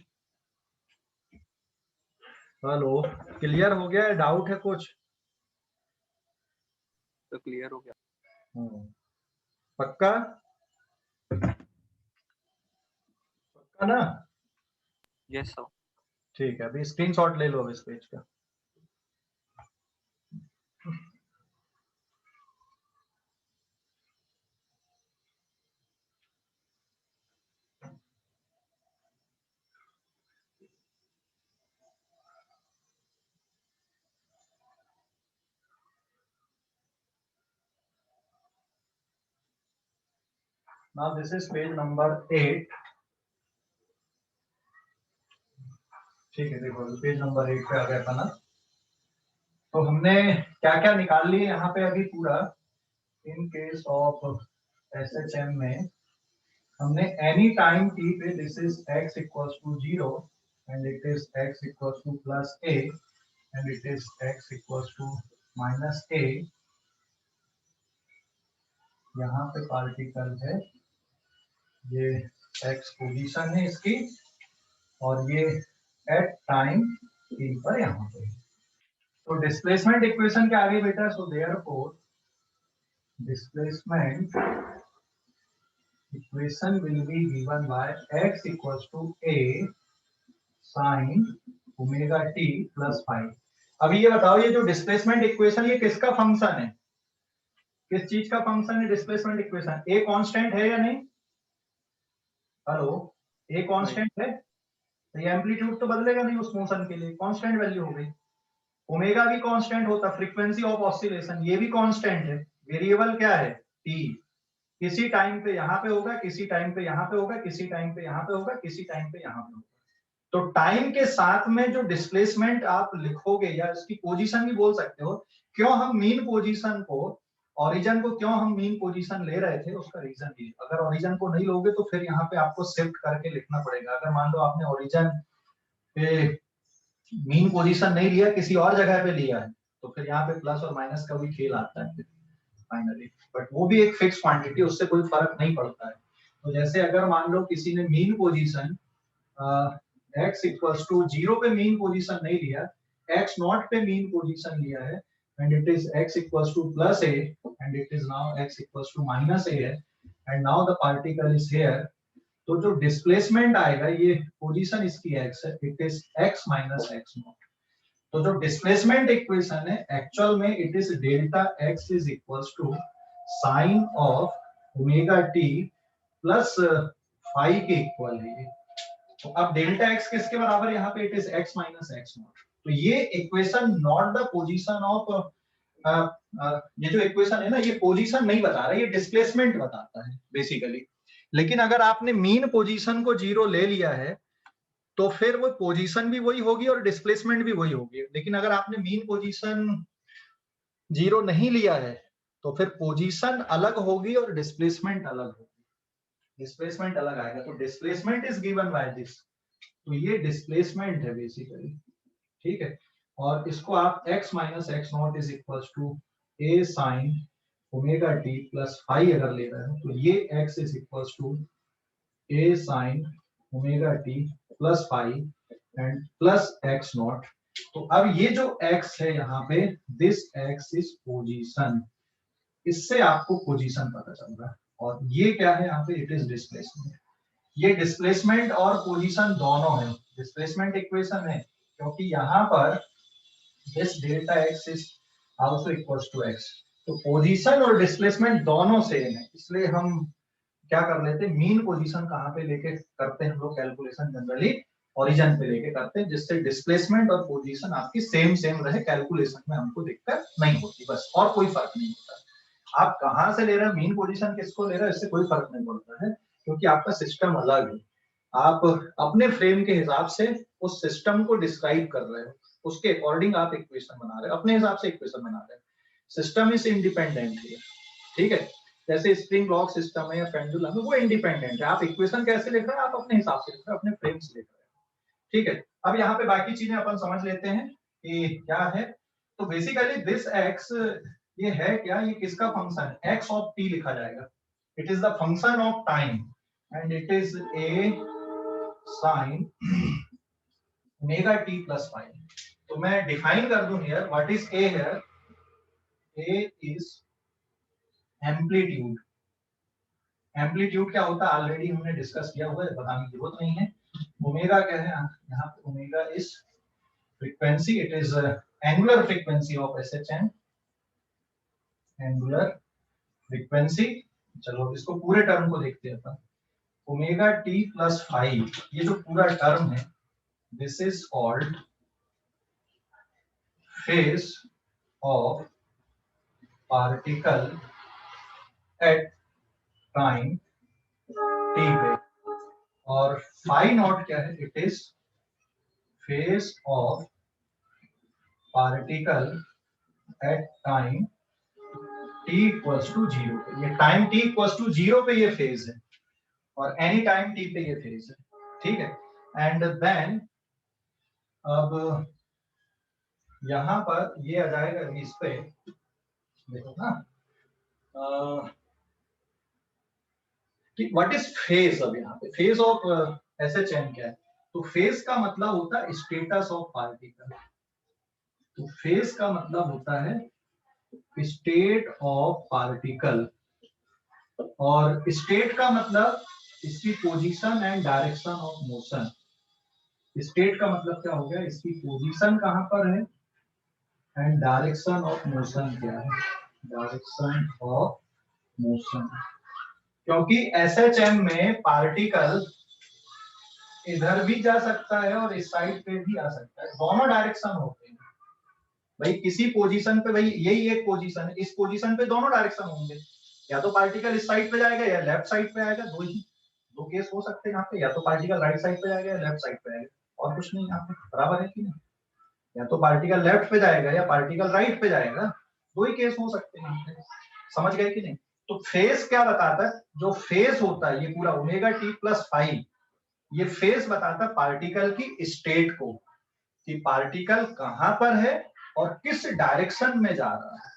हेलो, क्लियर हो गया है? डाउट है कुछ? तो क्लियर हो गया। पक्का? पक्का ना? Yes sir. ठीक है, अभी स्क्रीनशॉट ले लो अब इस पेज का। Now this is page number 8. ठीक है, देखो पेज नंबर 8 पे आ गया था ना। तो हमने क्या क्या निकाल लिए यहाँ पे अभी पूरा। इन केस ऑफ SHM में हमने एनी टाइम t पे this is x equals to 0 and it is x equals to plus a and it is x equals to minus a। यहाँ पे पार्टिकल है, ये x पोजीशन है इसकी, और ये एट टाइम t पर यहाँ पे। तो डिस्प्लेसमेंट इक्वेशन क्या आ गई बेटा? So therefore displacement equation will be given by x equals to a sin omega t plus phi. अभी ये बताओ, ये जो डिस्प्लेसमेंट इक्वेशन ये किसका फंक्शन है? किस चीज का फंक्शन है डिस्प्लेसमेंट इक्वेशन? a कांस्टेंट है या नहीं? हेलो, a कांस्टेंट है, तो ये एम्पलीट्यूड तो बदलेगा नहीं उस मोशन के लिए, कांस्टेंट वैल्यू हो गई। ओमेगा भी कांस्टेंट होता, फ्रीक्वेंसी ऑफ ऑसिलेशन ये भी कांस्टेंट है। वेरिएबल क्या है? t। किसी टाइम पे यहाँ पे होगा, किसी टाइम पे यहाँ पे होगा, किसी टाइम पे यहाँ पे होगा, किसी टाइम पे यहाँ पे होगा। तो टाइम के साथ में जो डिस्प्लेसमेंट आप लिखोगे, या इसकी पोजीशन भी बोल सकते हो। क्यों हम मीन पोजीशन को, ओरिजिन को क्यों हम मीन पोजीशन ले रहे थे, उसका रीजन ये। अगर ओरिजिन को नहीं लोगे तो फिर यहाँ पे आपको शिफ्ट करके लिखना पड़ेगा। अगर मान लो आपने ओरिजिन पे मीन पोजीशन नहीं लिया, किसी और जगह पे लिया है, तो फिर यहाँ पे प्लस और माइनस का भी खेल आता है फाइनली, बट वो भी एक फिक्स क्वांटिटी, उससे कोई फर्क नहीं पड़ता है। तो जैसे अगर मान लो किसी ने mean position x equals to 0 पे मीन पोजीशन नहीं लिया, x नॉट पे मीन पोजीशन लिया है, and it is x equals to plus a and it is now x equals to minus a है, and now the particle is here। तो जो displacement आएगा, ये पोजीशन इसकी x है, it is x minus x not. तो जो displacement equation है एक्चुअल में it is delta x is equals to sine of omega t plus phi के इक्वल है। तो अब डेल्टा x किसके बराबर है यहाँ पे? It is x minus x not. तो ये equation not the position of, ये जो इक्वेशन है ना, ये पोजीशन नहीं बता रहा, ये डिस्प्लेसमेंट बताता है बेसिकली। लेकिन अगर आपने मीन पोजीशन को 0 ले लिया है तो फिर वो पोजीशन भी वही होगी और डिस्प्लेसमेंट भी वही होगी। लेकिन अगर आपने मीन पोजीशन 0 नहीं लिया है तो फिर पोजीशन अलग होगी और डिस्प्लेसमेंट अलग होगी, डिस्प्लेसमेंट अलग आएगा। तो displacement is given by this, तो ये डिस्प्लेसमेंट है बेसिकली, ठीक है। और इसको आप x minus x not is equals to a sine omega t plus phi अगर ले रहे हो, तो ये x is equals to a sine omega t plus phi and plus x not. तो अब ये जो x है यहाँ पे, दिस x इज पोजीशन, इससे आपको पोजीशन पता चल रहा है। और ये क्या है यहाँ पे? It is displacement. ये डिस्प्लेसमेंट और पोजीशन दोनों है, डिस्प्लेसमेंट इक्वेशन है, क्योंकि यहाँ पर this delta x is also equals to x। तो पोजीशन और डिस्प्लेसमेंट दोनों सेम है, इसलिए हम क्या कर लेते हैं, मीन पोजीशन कहाँ पे लेके करते हैं हम लोग कैलकुलेशन? जनरली ओरिजिन पे लेके करते हैं, जिससे डिस्प्लेसमेंट और पोजीशन आपकी सेम रहे, कैलकुलेशन में हमको दिक्कत नहीं होती, बस और कोई फर्क नहीं होता। आप कहाँ से ले रहे हो, मीन पोजीशन किसको ले रहे हो, इससे कोई फर्क नहीं पड़ता है, क्योंकि आपका सिस्टम अलग है। आप अपने फ्रेम के हिसाब से उस सिस्टम को डिस्क्राइब कर रहे हो, उसके अकॉर्डिंग आप इक्वेशन बना रहे हो, अपने हिसाब से इक्वेशन बना रहे हो। सिस्टम इज इंडिपेंडेंट है, ठीक है। जैसे स्प्रिंग ब्लॉक सिस्टम है या पेंडुलम है, वो इंडिपेंडेंट है। आप इक्वेशन कैसे लिख रहे हैं, आप अपने हिसाब से लिख रहे हो, अपने फ्रेम से लिख रहे हो, ठीक है। अब यहाँ पे बाकी चीजें अपन समझ लेते हैं कि क्या है। तो बेसिकली दिस एक्स, ये है क्या, ये किसका फंक्शन है, एक्स ऑफ टी लिखा जाएगा। It is the function of time and it is a sine omega T plus five. तो मैं डिफाइन कर दूं here, what is a here, A is amplitude. Amplitude क्या होता है ऑलरेडी हमने डिस्कस किया हुआ है, बताने की जरूरत नहीं है। ओमेगा क्या है यहाँ पे, omega is frequency, it is angular frequency of SHM, angular frequency. चलो इसको पूरे टर्म को देखते हैं अपन। ओमेगा टी प्लस फाइव, ये जो पूरा टर्म है, this is called phase of particle at time T पे। और फाई नॉट क्या है, it is phase of particle at time T equals to zero पे। ये time T equals to zero पे ये फेज है, और एनी टाइम टी पे ये फेज है, ठीक है। एंड देन अब यहां पर ये आ जाएगा इस पे, देखो ना कि व्हाट इज फेज। अब यहाँ पे फेज ऑफ एसएचएन क्या है, तो फेज का मतलब होता है स्टेटस ऑफ पार्टिकल। तो फेज का मतलब होता है स्टेट ऑफ पार्टिकल, और स्टेट का मतलब इसकी position and direction of motion. State का मतलब क्या हो गया, इसकी पोजीशन कहां पर है एंड डायरेक्शन ऑफ मोशन क्या है, डायरेक्शन ऑफ मोशन। क्योंकि एसएचएम में पार्टिकल इधर भी जा सकता है और इस साइड पे भी आ सकता है, दोनों डायरेक्शन होते हैं भाई। किसी पोजीशन पे, भाई यही एक पोजीशन है, इस पोजीशन पे दोनों डायरेक्शन होंगे, या तो पार्टिकल इस साइड पे जाएगा या लेफ्ट साइड पे आएगा, दो केस हो सकते हैं यहाँ पे, या तो पार्टिकल राइट साइड पे जाएगा या लेफ्ट साइड पे आएगा, और कुछ नहीं यहाँ पे, बराबर है कि नहीं। या तो पार्टिकल लेफ्ट पे जाएगा या पार्टिकल राइट पे जाएगा, दो ही केस हो सकते हैं यहाँ पे, समझ गए कि नहीं। तो फेज क्या बताता है, जो फेज होता है ये पूरा ओमेगा टी प्लस फाइव, ये फेज बताता है पार्टिकल की स्टेट को, कि पार्टिकल कहां पर है और किस डायरेक्शन में जा रहा है।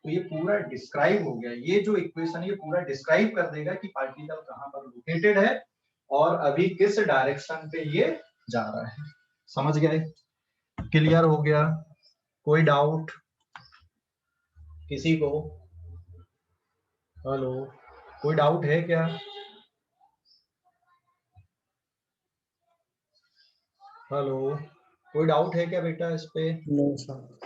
तो ये पूरा डिस्क्राइब हो गया, ये जो इक्वेशन ये पूरा डिस्क्राइब कर देगा कि पार्टिकल कहां पर लोकेटेड है और अभी किस डायरेक्शन पे ये जा रहा है। समझ गए, क्लियर हो गया, कोई डाउट किसी को, हेलो कोई डाउट है क्या, हेलो कोई डाउट है क्या बेटा इस पे। No sir.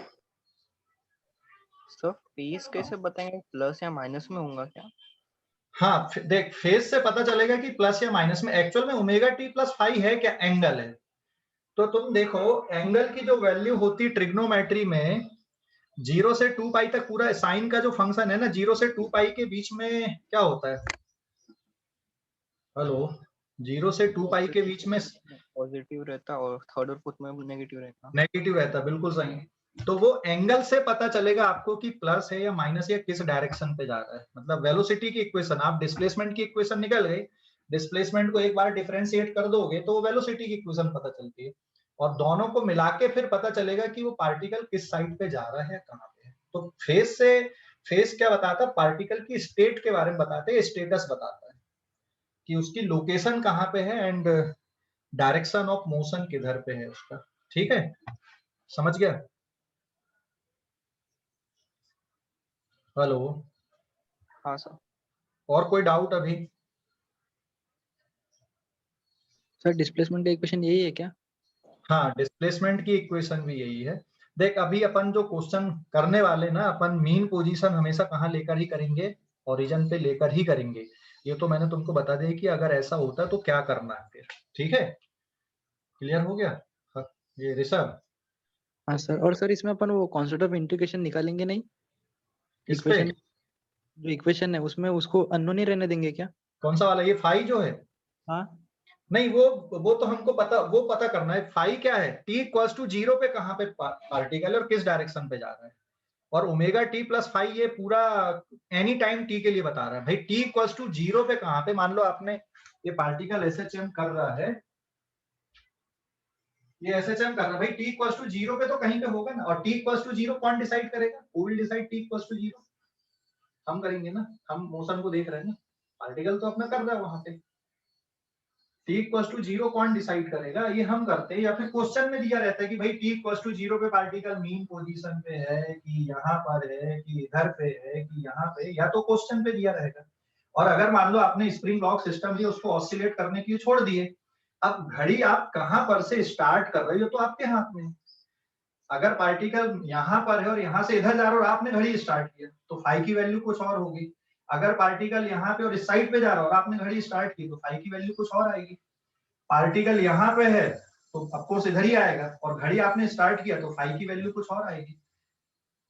सर फेज कैसे बताएंगे, प्लस या माइनस में होगा क्या? हाँ देख, फेज से पता चलेगा कि प्लस या माइनस में। एक्चुअल में ओमेगा टी प्लस फाइव है क्या, एंगल है। तो तुम देखो एंगल की जो वैल्यू होती ट्रिग्नोमेट्री में, 0 से 2 पाई तक पूरा साइन का जो फंक्शन है ना, 0 से 2 पाई के बीच में क्या होता है, हेलो 0 से 2 पाई के बीच में पॉजिटिव रहता और थर्ड और फोर्थ में नेगेटिव रहता। नेगेटिव रहता, बिल्कुल सही। तो वो एंगल से पता चलेगा आपको कि प्लस है या माइनस या किस डायरेक्शन पे जा रहा है। मतलब वेलोसिटी की इक्वेशन, आप डिस्प्लेसमेंट की इक्वेशन निकल गई, डिस्प्लेसमेंट को एक बार डिफरेंशिएट कर दोगे तो वेलोसिटी की इक्वेशन पता चलती है, और दोनों को मिला के फिर पता चलेगा कि वो पार्टिकल किस साइड पे जा रहा है, कहाँ पे है। तो फेज से, फेज क्या बताता है, पार्टिकल की स्टेट के बारे में बताते हैं, स्टेटस बताता है कि उसकी लोकेशन कहाँ पे है एंड डायरेक्शन ऑफ मोशन किधर पे है उसका, ठीक है, समझ गया। हेलो, हाँ सर। और कोई डाउट अभी। सर डिस्प्लेसमेंट का इक्वेशन यही है क्या? हाँ डिस्प्लेसमेंट की इक्वेशन भी यही है। देख अभी अपन जो क्वेश्चन करने वाले ना, अपन मीन पोजीशन हमेशा कहाँ लेकर ही करेंगे, ओरिजिन पे लेकर ही करेंगे। ये तो मैंने तुमको बता दिया कि अगर ऐसा होता है तो क्या करना है फिर, ठीक है, क्लियर हो गया। हाँ, ये ऋषभ, हाँ सर। और सर इसमें अपन वो कॉन्सेप्ट ऑफ इंटीग्रेशन निकालेंगे नहीं इस पे इक्वेशन? जो इक्वेशन है उसमें उसको अननोन ही रहने देंगे क्या? कौन सा वाला, ये फाई जो है? हाँ नहीं, वो तो हमको पता करना है फाई क्या है। टी इक्वल्स टू 0 पे कहाँ पे पार्टिकल है और किस डायरेक्शन पे जा रहा है, और ओमेगा टी प्लस फाई ये पूरा एनी टाइम टी के लिए बता रहा है। भाई टी इक्वल्स टू 0 पे कहाँ पे, मान लो आपने ये पार्टिकल एसएचएम कर रहा है, ये एसएचएम कर रहा है, भाई टी इक्वल्स टू 0 पे तो कहीं पे होगा ना। और टी इक्वल्स टू 0 कौन डिसाइड करेगा? Who will decide t equals to 0? हम करेंगे ना, हम मोशन को देख रहे हैं ना, पार्टिकल तो अपना कर रहा है वहां पे। टी इक्वल्स टू 0 कौन डिसाइड करेगा? ये हम करते हैं, या फिर क्वेश्चन में दिया रहता है कि भाई टी इक्वल्स टू 0 पे पार्टिकल मीन पोजीशन पे है कि यहाँ पर है कि इधर पे है कि यहाँ पे, या तो क्वेश्चन पे दिया रहेगा। और अगर मान लो आपने स्प्रिंग लॉक सिस्टम दिया, उसको ऑसिलेट करने के लिए छोड़ दिए, अब घड़ी आप कहां पर से स्टार्ट कर रहे हो तो आपके हाथ में है। अगर पार्टिकल यहाँ पर है और यहाँ से इधर जा रहा है और आपने घड़ी स्टार्ट किया तो फाई की वैल्यू कुछ और होगी। अगर पार्टिकल यहाँ पे और इस साइड पे जा रहा है और आपने घड़ी स्टार्ट की तो फाई की वैल्यू कुछ और आएगी। पार्टिकल यहाँ पे है तो ऑफकोर्स इधर ही आएगा, और घड़ी आपने स्टार्ट किया तो फाई की वैल्यू कुछ और आएगी।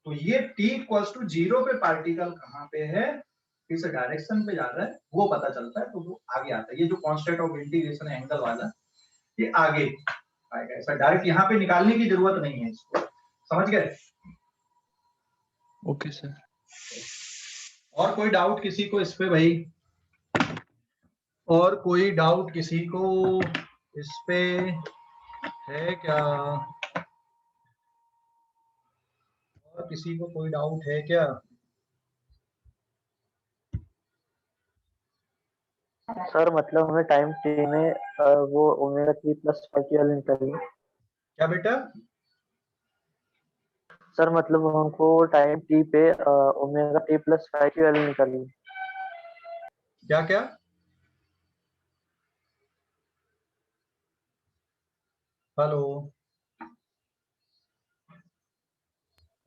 तो ये टी इक्वल्स टू 0 पे पार्टिकल कहाँ पे है, किस डायरेक्शन पे जा रहा है, वो पता चलता है, तो वो आगे आता है। ये जो कांस्टेंट ऑफ इंटीग्रेशन है एंगल वाला, ये आगे आएगा। ऐसा डायरेक्ट यहाँ पे निकालने की जरूरत नहीं है इसको, समझ गए? Okay sir. और कोई डाउट किसी को इस पे भाई? और कोई डाउट किसी को इस पे है क्या? और किसी को कोई डाउट है क्या? सर मतलब हमें टाइम टी में वो ओमेगा टी प्लस फाइव की वैल्यू निकालनी है। क्या बेटा? सर मतलब हमको टाइम टी पे ओमेगा टी प्लस फाइव की वैल्यू निकालनी है। क्या क्या? हेलो?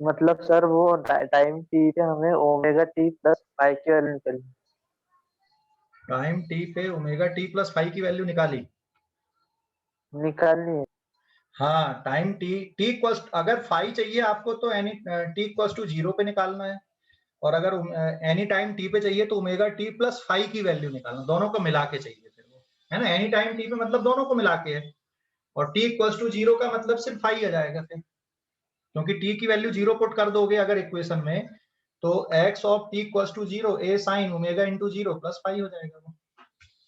मतलब सर वो टाइम टी पे हमें ओमेगा टी प्लस फाइव की वैल्यू निकालनी है। टाइम टी पे ओमेगा टी प्लस फाइव की वैल्यू निकाली? निकालनी है। हाँ, टाइम टी इक्वल्स, अगर फाइव चाहिए आपको तो एनी टी इक्वल्स टू 0 पे निकालना है, और अगर एनी टाइम टी पे चाहिए तो ओमेगा टी प्लस फाइव की वैल्यू निकालना, दोनों को मिला के चाहिए फिर वो, है ना। एनी टाइम टी पे मतलब दोनों को मिला के है, और टी इक्वल्स टू 0 का मतलब सिर्फ फाइव आ जाएगा फिर, क्योंकि टी की वैल्यू 0 पुट कर दोगे अगर इक्वेशन में, तो x of t equals to 0 a sine omega into 0 plus phi हो जाएगा वो।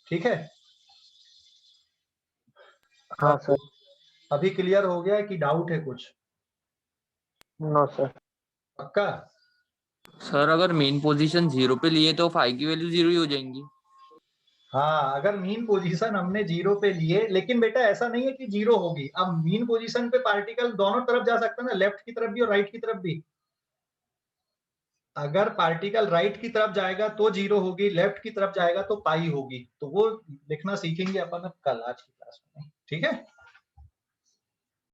ठीक है? हाँ सर। अभी क्लियर हो गया कि डाउट है कुछ? No sir. पक्का? सर अगर मेन पोजीशन 0 पे लिए तो फाई की वैल्यू 0 ही हो जाएंगी। हाँ, अगर मीन पोजीशन हमने 0 पे लिए, लेकिन बेटा ऐसा नहीं है कि 0 होगी। अब मीन पोजीशन पे पार्टिकल दोनों तरफ जा सकता है ना, लेफ्ट की तरफ भी और राइट की तरफ भी। अगर पार्टिकल राइट की तरफ जाएगा तो 0 होगी, लेफ्ट की तरफ जाएगा तो पाई होगी। तो वो लिखना सीखेंगे अपन अब कल, आज की क्लास में। ठीक है?